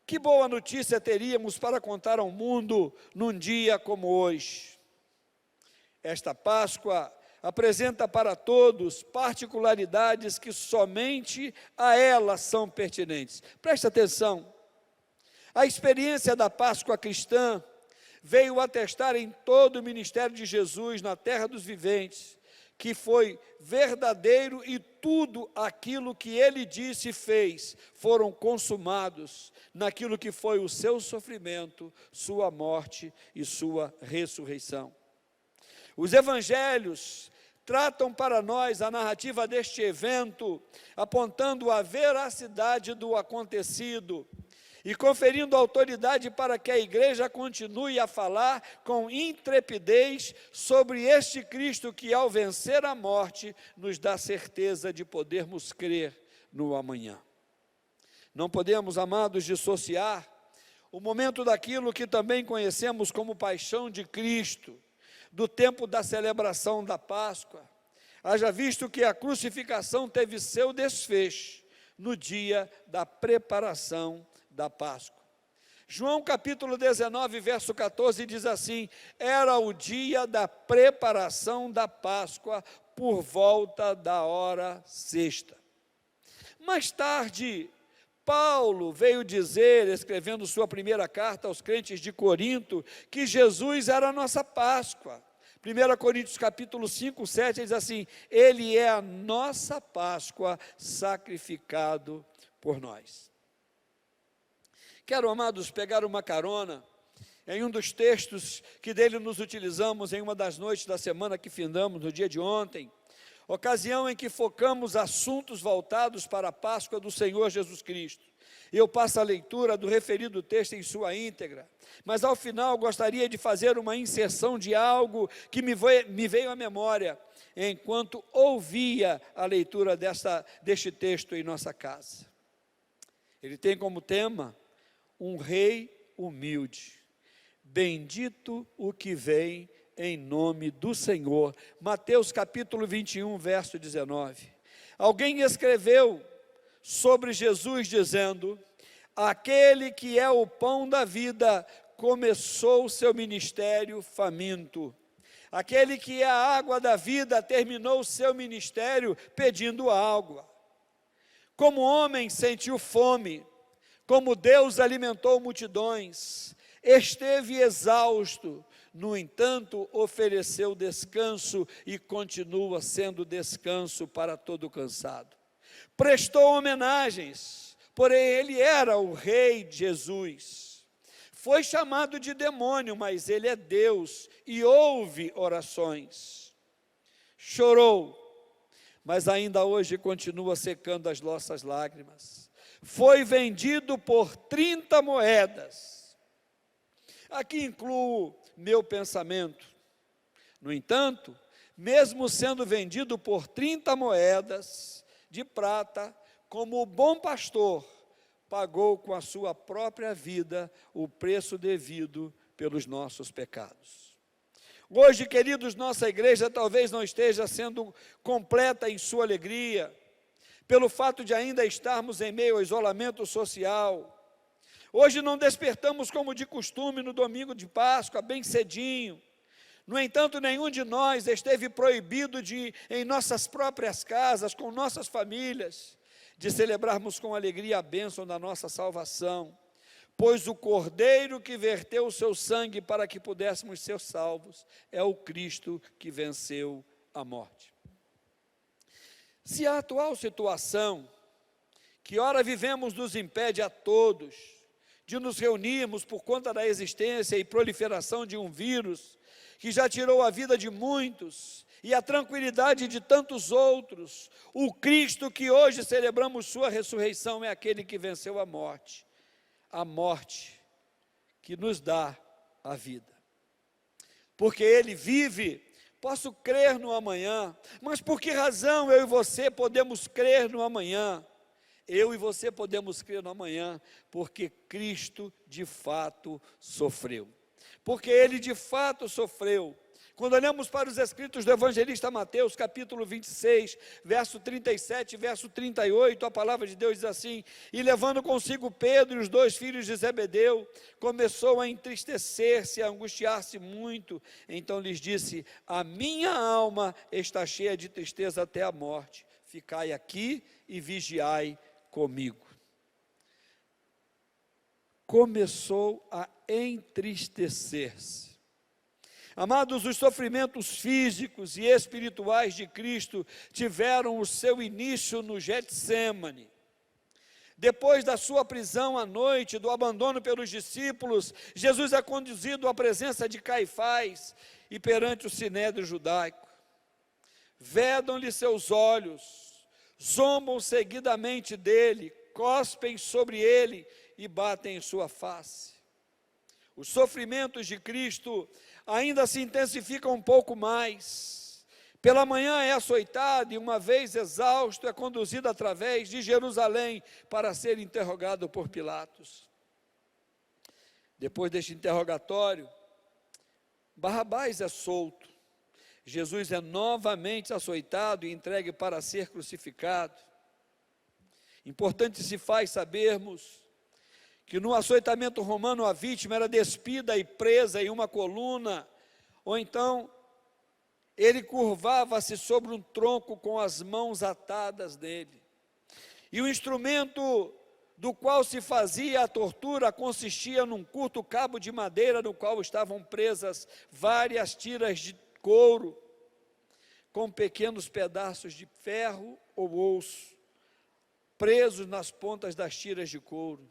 que boa notícia teríamos para contar ao mundo num dia como hoje? Esta Páscoa apresenta para todos particularidades que somente a ela são pertinentes. Preste atenção. A experiência da Páscoa cristã veio atestar em todo o ministério de Jesus na terra dos viventes, que foi verdadeiro e tudo aquilo que ele disse e fez foram consumados naquilo que foi o seu sofrimento, sua morte e sua ressurreição. Os evangelhos tratam para nós a narrativa deste evento, apontando a veracidade do acontecido e conferindo autoridade para que a igreja continue a falar com intrepidez sobre este Cristo que, ao vencer a morte, nos dá certeza de podermos crer no amanhã. Não podemos, amados, dissociar o momento daquilo que também conhecemos como paixão de Cristo, do tempo da celebração da Páscoa, haja visto que a crucificação teve seu desfecho no dia da preparação da Páscoa. João capítulo 19, verso 14 diz assim: era o dia da preparação da Páscoa, por volta da hora sexta. Mais tarde, Paulo veio dizer, escrevendo sua primeira carta aos crentes de Corinto, que Jesus era a nossa Páscoa. 1 Coríntios capítulo 5, 7, ele diz assim: Ele é a nossa Páscoa, sacrificado por nós. Quero, amados, pegar uma carona em um dos textos que dele nos utilizamos em uma das noites da semana que findamos, no dia de ontem, ocasião em que focamos assuntos voltados para a Páscoa do Senhor Jesus Cristo. Eu passo a leitura do referido texto em sua íntegra, mas ao final gostaria de fazer uma inserção de algo que me veio à memória, enquanto ouvia a leitura deste texto em nossa casa. Ele tem como tema, um rei humilde. Bendito o que vem em nome do Senhor. Mateus capítulo 21, verso 19. Alguém escreveu sobre Jesus dizendo: aquele que é o pão da vida começou o seu ministério faminto. Aquele que é a água da vida terminou o seu ministério pedindo água. Como homem sentiu fome, como Deus alimentou multidões, esteve exausto, no entanto, ofereceu descanso e continua sendo descanso para todo cansado. Prestou homenagens, porém ele era o rei Jesus. Foi chamado de demônio, mas ele é Deus e ouve orações. Chorou, mas ainda hoje continua secando as nossas lágrimas. Foi vendido por 30 moedas. Aqui incluo meu pensamento. No entanto, mesmo sendo vendido por 30 moedas de prata, como o bom pastor, pagou com a sua própria vida o preço devido pelos nossos pecados. Hoje, queridos, nossa igreja talvez não esteja sendo completa em sua alegria, pelo fato de ainda estarmos em meio ao isolamento social. Hoje não despertamos como de costume no domingo de Páscoa, bem cedinho. No entanto, nenhum de nós esteve proibido de, em nossas próprias casas, com nossas famílias, de celebrarmos com alegria a bênção da nossa salvação, pois o Cordeiro que verteu o seu sangue para que pudéssemos ser salvos, é o Cristo que venceu a morte. Se a atual situação, que ora vivemos, nos impede a todos de nos reunirmos por conta da existência e proliferação de um vírus que já tirou a vida de muitos e a tranquilidade de tantos outros, o Cristo que hoje celebramos sua ressurreição é aquele que venceu a morte que nos dá a vida. Porque ele vive. Posso crer no amanhã, mas por que razão eu e você podemos crer no amanhã? Eu e você podemos crer no amanhã, porque Cristo de fato sofreu. Porque Ele de fato sofreu. Quando olhamos para os escritos do evangelista Mateus, capítulo 26, verso 37, verso 38, a palavra de Deus diz assim: e levando consigo Pedro e os 2 filhos de Zebedeu, começou a entristecer-se, a angustiar-se muito. Então lhes disse: a minha alma está cheia de tristeza até a morte. Ficai aqui e vigiai comigo. Começou a entristecer-se. Amados, os sofrimentos físicos e espirituais de Cristo tiveram o seu início no Getsêmani. Depois da sua prisão à noite, do abandono pelos discípulos, Jesus é conduzido à presença de Caifás e perante o sinédrio judaico. Vedam-lhe seus olhos, zombam seguidamente dele, cospem sobre ele e batem em sua face. Os sofrimentos de Cristo ainda se intensificam um pouco mais. Pela manhã é açoitado e, uma vez exausto, é conduzido através de Jerusalém para ser interrogado por Pilatos. Depois deste interrogatório, Barrabás é solto. Jesus é novamente açoitado e entregue para ser crucificado. Importante se faz sabermos que no açoitamento romano a vítima era despida e presa em uma coluna, ou então ele curvava-se sobre um tronco com as mãos atadas nele. E o instrumento do qual se fazia a tortura consistia num curto cabo de madeira no qual estavam presas várias tiras de couro, com pequenos pedaços de ferro ou osso, presos nas pontas das tiras de couro.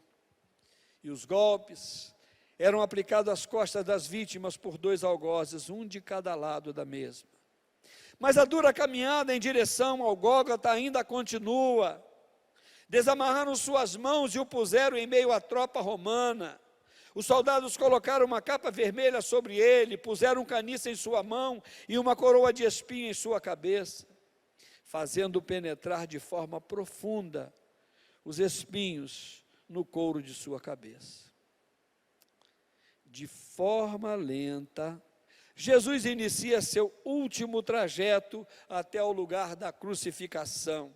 E os golpes eram aplicados às costas das vítimas por 2 algozes, um de cada lado da mesma. Mas a dura caminhada em direção ao Gólgota ainda continua. Desamarraram suas mãos e o puseram em meio à tropa romana. Os soldados colocaram uma capa vermelha sobre ele, puseram um caniço em sua mão e uma coroa de espinho em sua cabeça, fazendo penetrar de forma profunda os espinhos no couro de sua cabeça. De forma lenta, Jesus inicia seu último trajeto até o lugar da crucificação,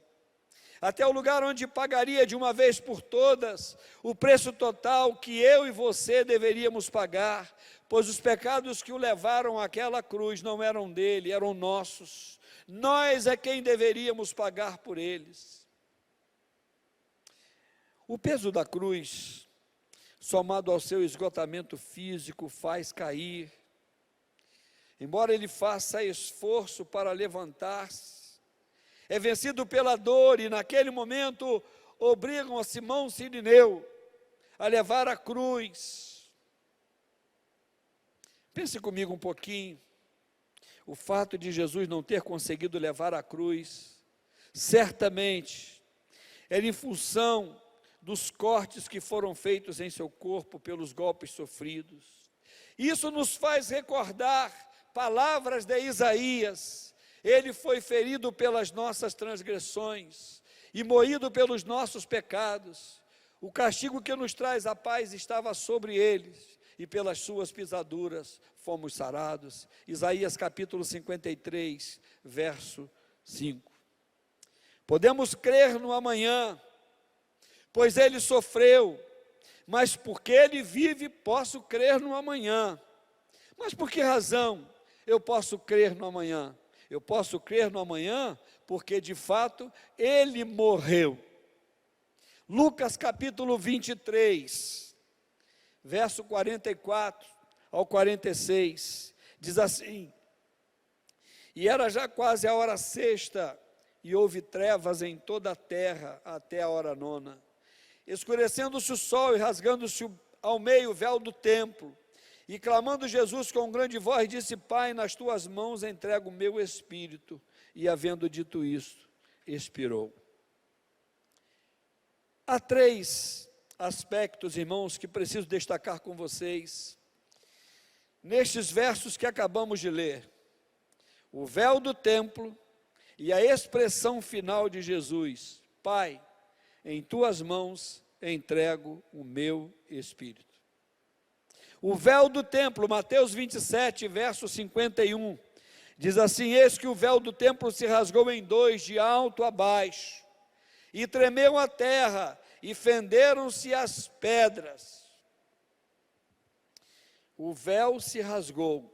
até o lugar onde pagaria de uma vez por todas o preço total que eu e você deveríamos pagar, pois os pecados que o levaram àquela cruz não eram dele, eram nossos. Nós é quem deveríamos pagar por eles. O peso da cruz, somado ao seu esgotamento físico, faz cair. Embora ele faça esforço para levantar-se, é vencido pela dor e naquele momento obrigam a Simão Cirineu a levar a cruz. Pense comigo um pouquinho. O fato de Jesus não ter conseguido levar a cruz, certamente, era em função dos cortes que foram feitos em seu corpo pelos golpes sofridos. Isso nos faz recordar palavras de Isaías: ele foi ferido pelas nossas transgressões e moído pelos nossos pecados. O castigo que nos traz a paz estava sobre eles, e pelas suas pisaduras fomos sarados. Isaías capítulo 53, verso 5. Podemos crer no amanhã, pois ele sofreu, mas porque ele vive, posso crer no amanhã. Mas por que razão eu posso crer no amanhã? Eu posso crer no amanhã porque, de fato, ele morreu. Lucas capítulo 23, verso 44 ao 46, diz assim: e era já quase a hora sexta, e houve trevas em toda a terra até a hora nona. Escurecendo-se o sol e rasgando-se ao meio o véu do templo, e clamando Jesus com grande voz, disse: Pai, nas tuas mãos entrego o meu espírito. E havendo dito isto, expirou. Há 3 aspectos, irmãos, que preciso destacar com vocês, nestes versos que acabamos de ler: o véu do templo e a expressão final de Jesus: Pai, em tuas mãos entrego o meu espírito. O véu do templo, Mateus 27, verso 51, diz assim: eis que o véu do templo se rasgou em 2, de alto a baixo, e tremeu a terra, e fenderam-se as pedras. O véu se rasgou.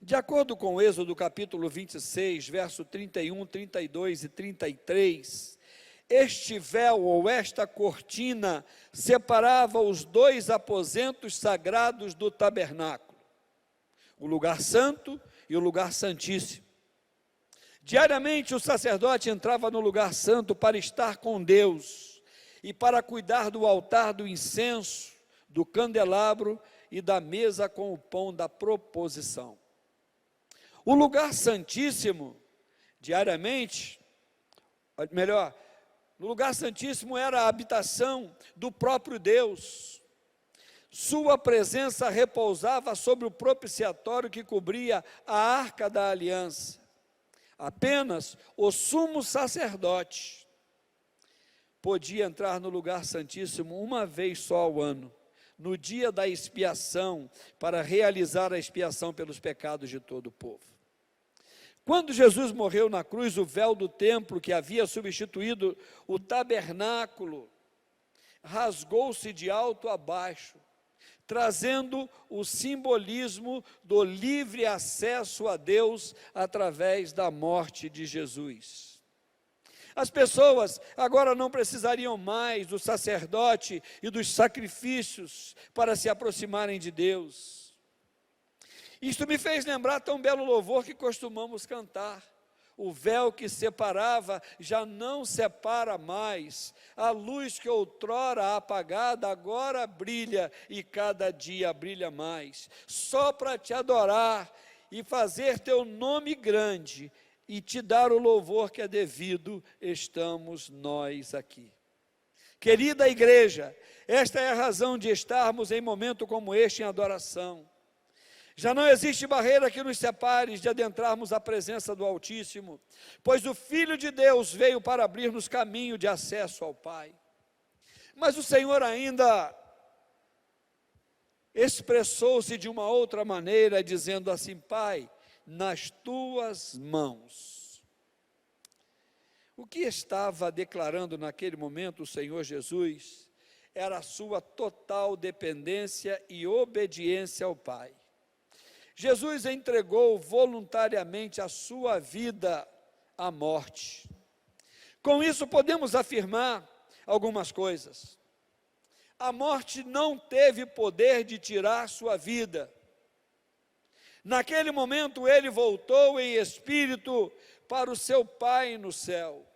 De acordo com Êxodo capítulo 26, verso 31, 32 e 33, este véu ou esta cortina separava os 2 aposentos sagrados do tabernáculo, o lugar santo e o lugar santíssimo. Diariamente o sacerdote entrava no lugar santo para estar com Deus e para cuidar do altar do incenso, do candelabro e da mesa com o pão da proposição. O lugar santíssimo, diariamente, no lugar santíssimo era a habitação do próprio Deus. Sua presença repousava sobre o propiciatório que cobria a arca da aliança. Apenas o sumo sacerdote podia entrar no lugar santíssimo uma vez só ao ano, no dia da expiação, para realizar a expiação pelos pecados de todo o povo. Quando Jesus morreu na cruz, o véu do templo, que havia substituído o tabernáculo, rasgou-se de alto a baixo, trazendo o simbolismo do livre acesso a Deus através da morte de Jesus. As pessoas agora não precisariam mais do sacerdote e dos sacrifícios para se aproximarem de Deus. Isto me fez lembrar tão belo louvor que costumamos cantar. O véu que separava já não separa mais. A luz que outrora apagada agora brilha e cada dia brilha mais. Só para te adorar e fazer teu nome grande e te dar o louvor que é devido, estamos nós aqui. Querida igreja, esta é a razão de estarmos em momento como este em adoração. Já não existe barreira que nos separe de adentrarmos a presença do Altíssimo, pois o Filho de Deus veio para abrir-nos caminho de acesso ao Pai. Mas o Senhor ainda expressou-se de uma outra maneira, dizendo assim: Pai, nas tuas mãos. O que estava declarando naquele momento o Senhor Jesus era a sua total dependência e obediência ao Pai. Jesus entregou voluntariamente a sua vida à morte. Com isso podemos afirmar algumas coisas. A morte não teve poder de tirar sua vida. Naquele momento ele voltou em espírito para o seu Pai no céu.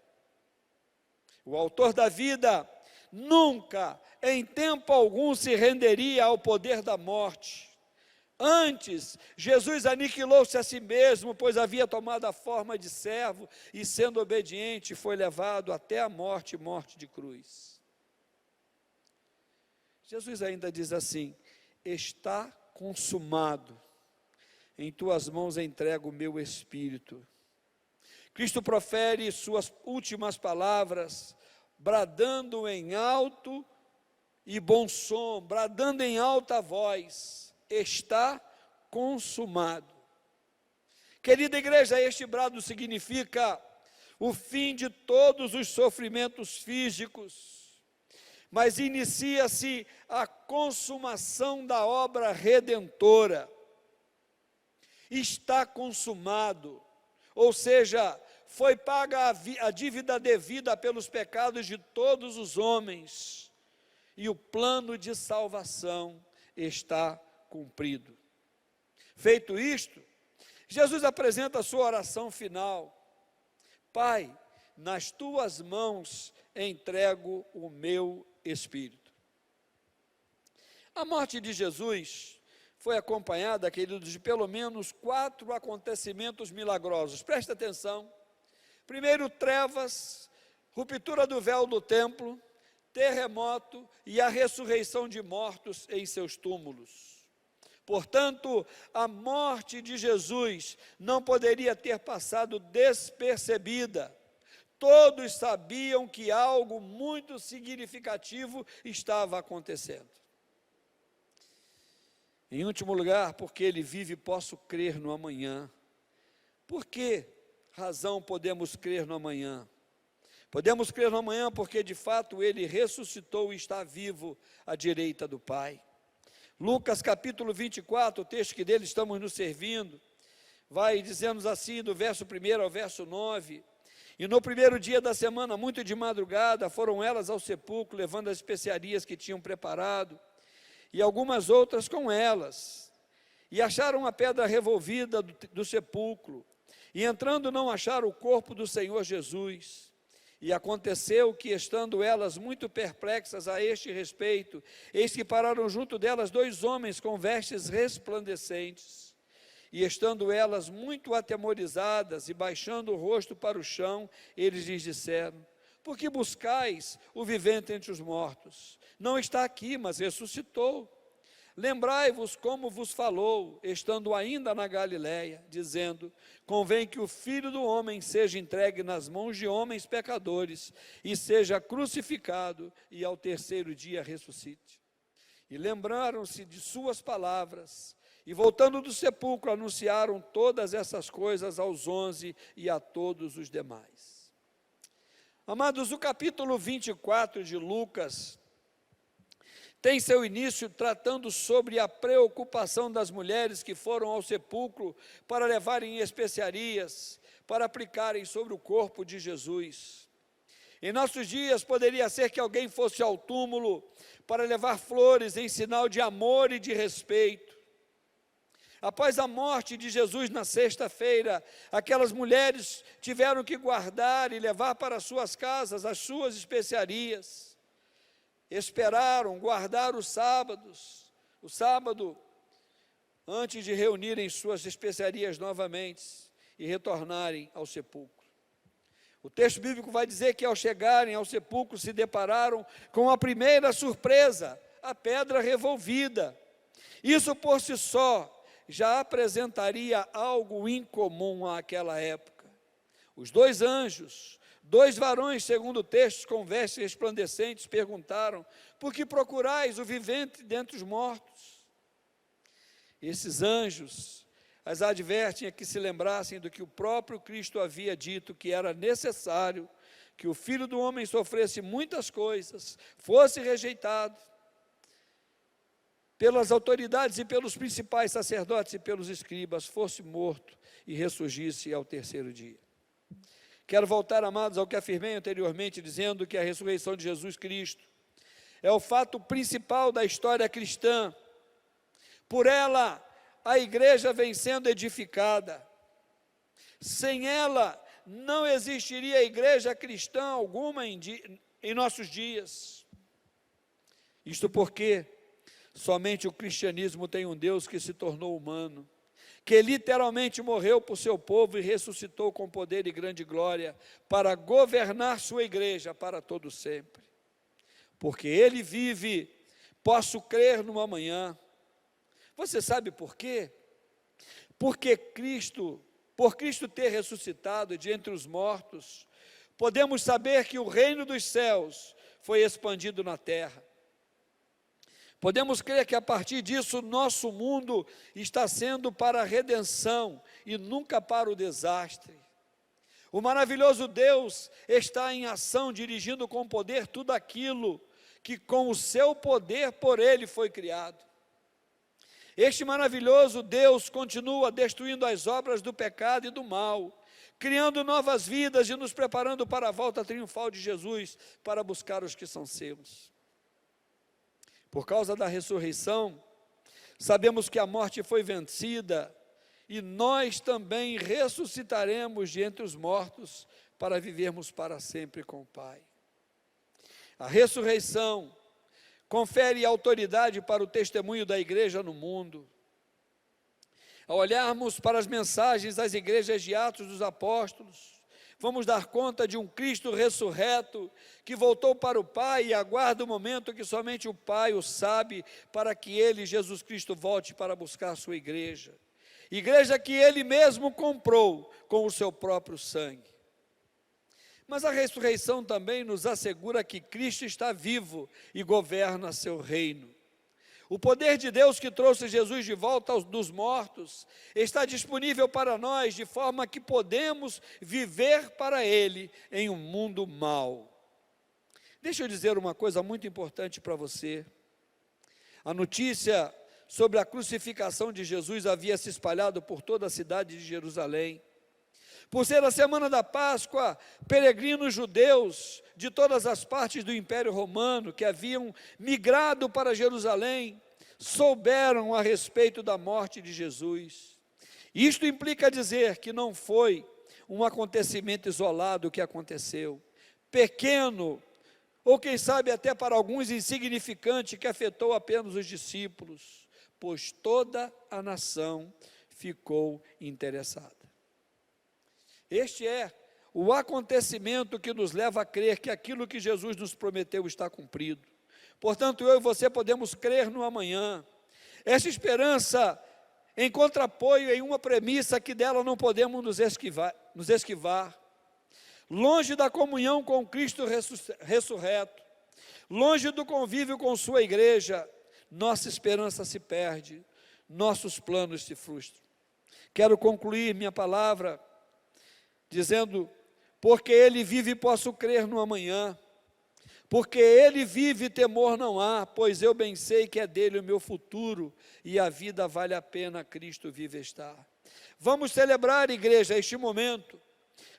O autor da vida nunca, em tempo algum, se renderia ao poder da morte. Antes, Jesus aniquilou-se a si mesmo, pois havia tomado a forma de servo e, sendo obediente, foi levado até a morte, morte de cruz. Jesus ainda diz assim: está consumado, em tuas mãos entrego o meu espírito. Cristo profere suas últimas palavras, bradando em alto e bom som, bradando em alta voz: está consumado. Querida igreja, este brado significa o fim de todos os sofrimentos físicos, mas inicia-se a consumação da obra redentora. Está consumado, ou seja, foi paga a dívida devida pelos pecados de todos os homens, e o plano de salvação está cumprido. Feito isto, Jesus apresenta a sua oração final: Pai, nas tuas mãos entrego o meu espírito. A morte de Jesus foi acompanhada, queridos, de pelo menos 4 acontecimentos milagrosos. Presta atenção. Primeiro, trevas, ruptura do véu do templo, terremoto e a ressurreição de mortos em seus túmulos. Portanto, a morte de Jesus não poderia ter passado despercebida. Todos sabiam que algo muito significativo estava acontecendo. Em último lugar, porque ele vive, posso crer no amanhã. Por que razão podemos crer no amanhã? Podemos crer no amanhã porque, de fato, ele ressuscitou e está vivo à direita do Pai. Lucas capítulo 24, o texto que dele estamos nos servindo, vai dizendo assim, do verso 1 ao verso 9: E no primeiro dia da semana, muito de madrugada, foram elas ao sepulcro, levando as especiarias que tinham preparado, e algumas outras com elas. E acharam a pedra revolvida do sepulcro, e entrando não acharam o corpo do Senhor Jesus. E aconteceu que, estando elas muito perplexas a este respeito, eis que pararam junto delas 2 homens com vestes resplandecentes. E estando elas muito atemorizadas e baixando o rosto para o chão, eles lhes disseram: Por que buscais o vivente entre os mortos? Não está aqui, mas ressuscitou. Lembrai-vos como vos falou, estando ainda na Galiléia, dizendo: Convém que o Filho do Homem seja entregue nas mãos de homens pecadores, e seja crucificado, e ao terceiro dia ressuscite. E lembraram-se de suas palavras, e voltando do sepulcro, anunciaram todas essas coisas aos 11 e a todos os demais. Amados, o capítulo 24 de Lucas tem seu início tratando sobre a preocupação das mulheres que foram ao sepulcro para levarem especiarias, para aplicarem sobre o corpo de Jesus. Em nossos dias, poderia ser que alguém fosse ao túmulo para levar flores em sinal de amor e de respeito. Após a morte de Jesus na sexta-feira, aquelas mulheres tiveram que guardar e levar para suas casas as suas especiarias. Esperaram, guardaram o sábado, antes de reunirem suas especiarias novamente e retornarem ao sepulcro. O texto bíblico vai dizer que ao chegarem ao sepulcro se depararam com a primeira surpresa, a pedra revolvida. Isso por si só já apresentaria algo incomum àquela época. Os dois anjos, dois varões, segundo o texto, com vestes resplandecentes, perguntaram: por que procurais o vivente dentre os mortos? Esses anjos as advertem a que se lembrassem do que o próprio Cristo havia dito, que era necessário que o Filho do Homem sofresse muitas coisas, fosse rejeitado pelas autoridades e pelos principais sacerdotes e pelos escribas, fosse morto e ressurgisse ao terceiro dia. Quero voltar, amados, ao que afirmei anteriormente, dizendo que a ressurreição de Jesus Cristo é o fato principal da história cristã. Por ela, a igreja vem sendo edificada. Sem ela, não existiria igreja cristã alguma em nossos dias. Isto porque somente o cristianismo tem um Deus que se tornou humano, que literalmente morreu por seu povo e ressuscitou com poder e grande glória para governar sua igreja para todo sempre. Porque Ele vive, posso crer no amanhã. Você sabe por quê? Porque por Cristo ter ressuscitado de entre os mortos, podemos saber que o reino dos céus foi expandido na terra. Podemos crer que a partir disso nosso mundo está sendo para a redenção e nunca para o desastre. O maravilhoso Deus está em ação, dirigindo com poder tudo aquilo que com o seu poder por Ele foi criado. Este maravilhoso Deus continua destruindo as obras do pecado e do mal, criando novas vidas e nos preparando para a volta triunfal de Jesus, para buscar os que são seus. Por causa da ressurreição, sabemos que a morte foi vencida e nós também ressuscitaremos de entre os mortos para vivermos para sempre com o Pai. A ressurreição confere autoridade para o testemunho da igreja no mundo. Ao olharmos para as mensagens das igrejas de Atos dos Apóstolos, vamos dar conta de um Cristo ressurreto que voltou para o Pai e aguarda o momento que somente o Pai o sabe, para que Ele, Jesus Cristo, volte para buscar a sua igreja. Igreja que Ele mesmo comprou com o seu próprio sangue. Mas a ressurreição também nos assegura que Cristo está vivo e governa seu reino. O poder de Deus que trouxe Jesus de volta dos mortos está disponível para nós, de forma que podemos viver para Ele em um mundo mau. Deixa eu dizer uma coisa muito importante para você. A notícia sobre a crucificação de Jesus havia se espalhado por toda a cidade de Jerusalém. Por ser a semana da Páscoa, peregrinos judeus de todas as partes do Império Romano que haviam migrado para Jerusalém, souberam a respeito da morte de Jesus. Isto implica dizer que não foi um acontecimento isolado que aconteceu, pequeno, ou quem sabe até para alguns insignificante, que afetou apenas os discípulos, pois toda a nação ficou interessada. Este é o acontecimento que nos leva a crer que aquilo que Jesus nos prometeu está cumprido. Portanto, eu e você podemos crer no amanhã. Essa esperança encontra apoio em uma premissa que dela não podemos nos esquivar. Longe da comunhão com Cristo ressurreto, longe do convívio com sua igreja, nossa esperança se perde, nossos planos se frustram. Quero concluir minha palavra dizendo: porque Ele vive, posso crer no amanhã. Porque Ele vive, temor não há, pois eu bem sei que é dele o meu futuro, e a vida vale a pena, Cristo vive estar. Vamos celebrar, igreja, este momento,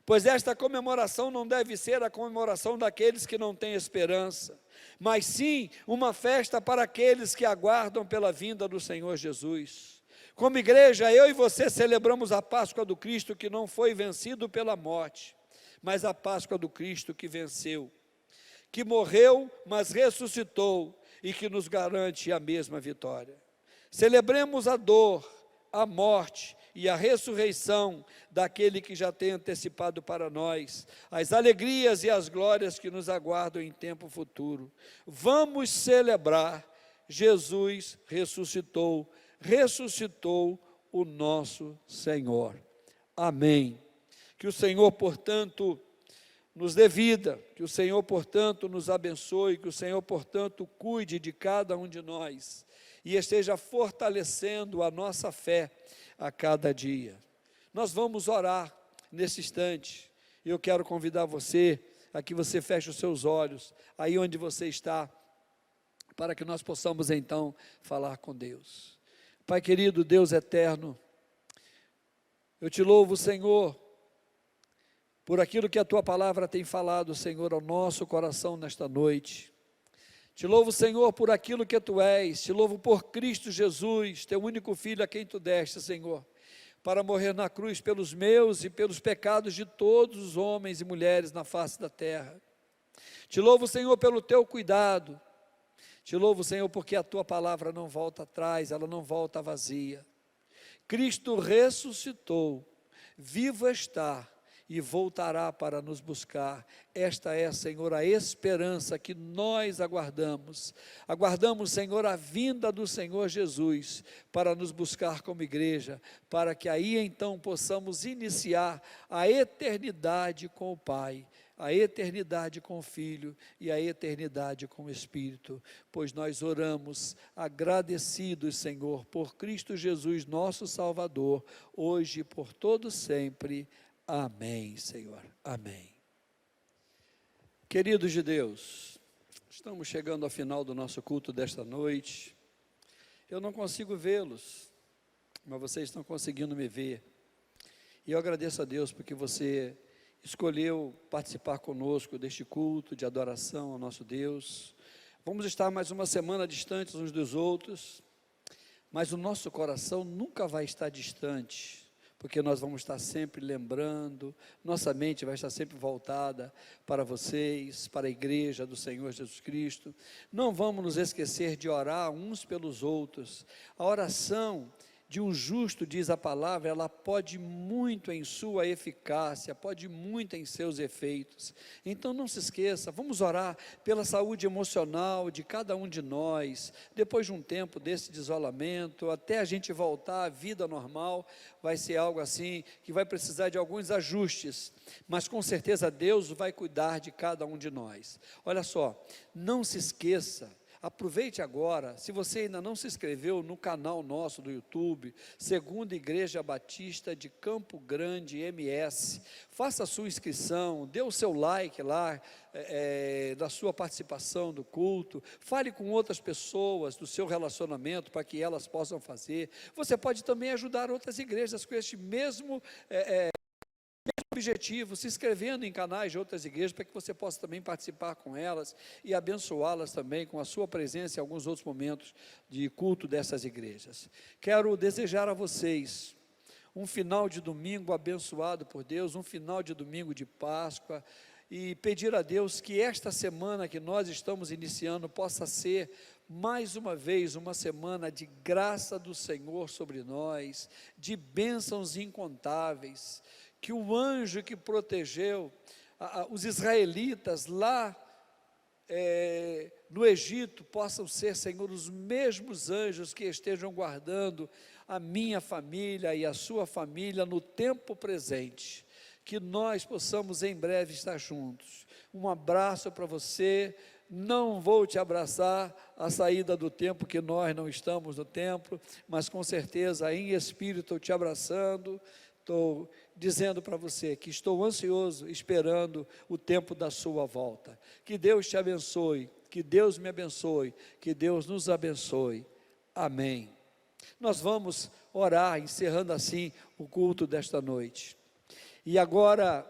Pois esta comemoração não deve ser a comemoração daqueles que não têm esperança, mas sim uma festa para aqueles que aguardam pela vinda do Senhor Jesus. Como igreja, eu e você celebramos a Páscoa do Cristo que não foi vencido pela morte, mas a Páscoa do Cristo que venceu, que morreu, mas ressuscitou e que nos garante a mesma vitória. Celebremos a dor, a morte e a ressurreição daquele que já tem antecipado para nós as alegrias e as glórias que nos aguardam em tempo futuro. Vamos celebrar: Jesus ressuscitou o nosso Senhor. Amém. Que o Senhor, portanto, nos dê vida, que o Senhor, portanto, nos abençoe, que o Senhor, portanto, cuide de cada um de nós e esteja fortalecendo a nossa fé a cada dia. Nós vamos orar nesse instante. Eu quero convidar você a que você feche os seus olhos, aí onde você está, para que nós possamos então falar com Deus. Pai querido, Deus eterno, eu te louvo, Senhor, por aquilo que a Tua palavra tem falado, Senhor, ao nosso coração nesta noite. Te louvo, Senhor, por aquilo que Tu és. Te louvo por Cristo Jesus, Teu único Filho, a quem Tu deste, Senhor, para morrer na cruz pelos meus e pelos pecados de todos os homens e mulheres na face da terra. Te louvo, Senhor, pelo Teu cuidado. Te louvo, Senhor, porque a Tua palavra não volta atrás, ela não volta vazia. Cristo ressuscitou, vivo está e voltará para nos buscar. Esta é, Senhor, a esperança que nós aguardamos. Aguardamos, Senhor, a vinda do Senhor Jesus para nos buscar como igreja, para que aí então possamos iniciar a eternidade com o Pai, a eternidade com o Filho e a eternidade com o Espírito, pois nós oramos agradecidos, Senhor, por Cristo Jesus, nosso Salvador, hoje e por todo sempre. Amém, Senhor, amém. Queridos de Deus, estamos chegando ao final do nosso culto desta noite. Eu não consigo vê-los, mas vocês estão conseguindo me ver. E eu agradeço a Deus porque você escolheu participar conosco deste culto de adoração ao nosso Deus. Vamos estar mais uma semana distantes uns dos outros, mas o nosso coração nunca vai estar distante, porque nós vamos estar sempre lembrando, nossa mente vai estar sempre voltada para vocês, para a igreja do Senhor Jesus Cristo. Não vamos nos esquecer de orar uns pelos outros. A oração de um justo, diz a palavra, ela pode muito em sua eficácia, pode muito em seus efeitos. Então não se esqueça, vamos orar pela saúde emocional de cada um de nós, depois de um tempo desse de isolamento, até a gente voltar à vida normal, vai ser algo assim, que vai precisar de alguns ajustes, mas com certeza Deus vai cuidar de cada um de nós. Olha só, não se esqueça, aproveite agora, se você ainda não se inscreveu no canal nosso do YouTube, Segunda Igreja Batista de Campo Grande MS, faça a sua inscrição, dê o seu like lá, da sua participação do culto, fale com outras pessoas do seu relacionamento para que elas possam fazer. Você pode também ajudar outras igrejas com este mesmo objetivo, se inscrevendo em canais de outras igrejas, para que você possa também participar com elas e abençoá-las também com a sua presença em alguns outros momentos de culto dessas igrejas. Quero desejar a vocês um final de domingo abençoado por Deus, um final de domingo de Páscoa, e pedir a Deus que esta semana que nós estamos iniciando possa ser mais uma vez uma semana de graça do Senhor sobre nós, de bênçãos incontáveis, que o anjo que protegeu os israelitas lá no Egito possam ser, Senhor, os mesmos anjos que estejam guardando a minha família e a sua família no tempo presente, que nós possamos em breve estar juntos. Um abraço para você. Não vou te abraçar à saída do tempo, que nós não estamos no templo, mas com certeza em espírito te abraçando. Estou dizendo para você que estou ansioso, esperando o tempo da sua volta. Que Deus te abençoe, que Deus me abençoe, que Deus nos abençoe. Amém. Nós vamos orar, encerrando assim o culto desta noite. E agora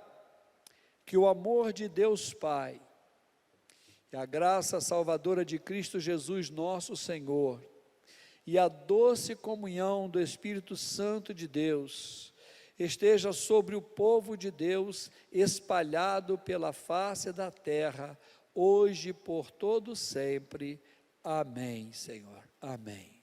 que o amor de Deus Pai, e a graça salvadora de Cristo Jesus nosso Senhor, e a doce comunhão do Espírito Santo de Deus, esteja sobre o povo de Deus, espalhado pela face da terra, hoje e por todo sempre. Amém, Senhor. Amém.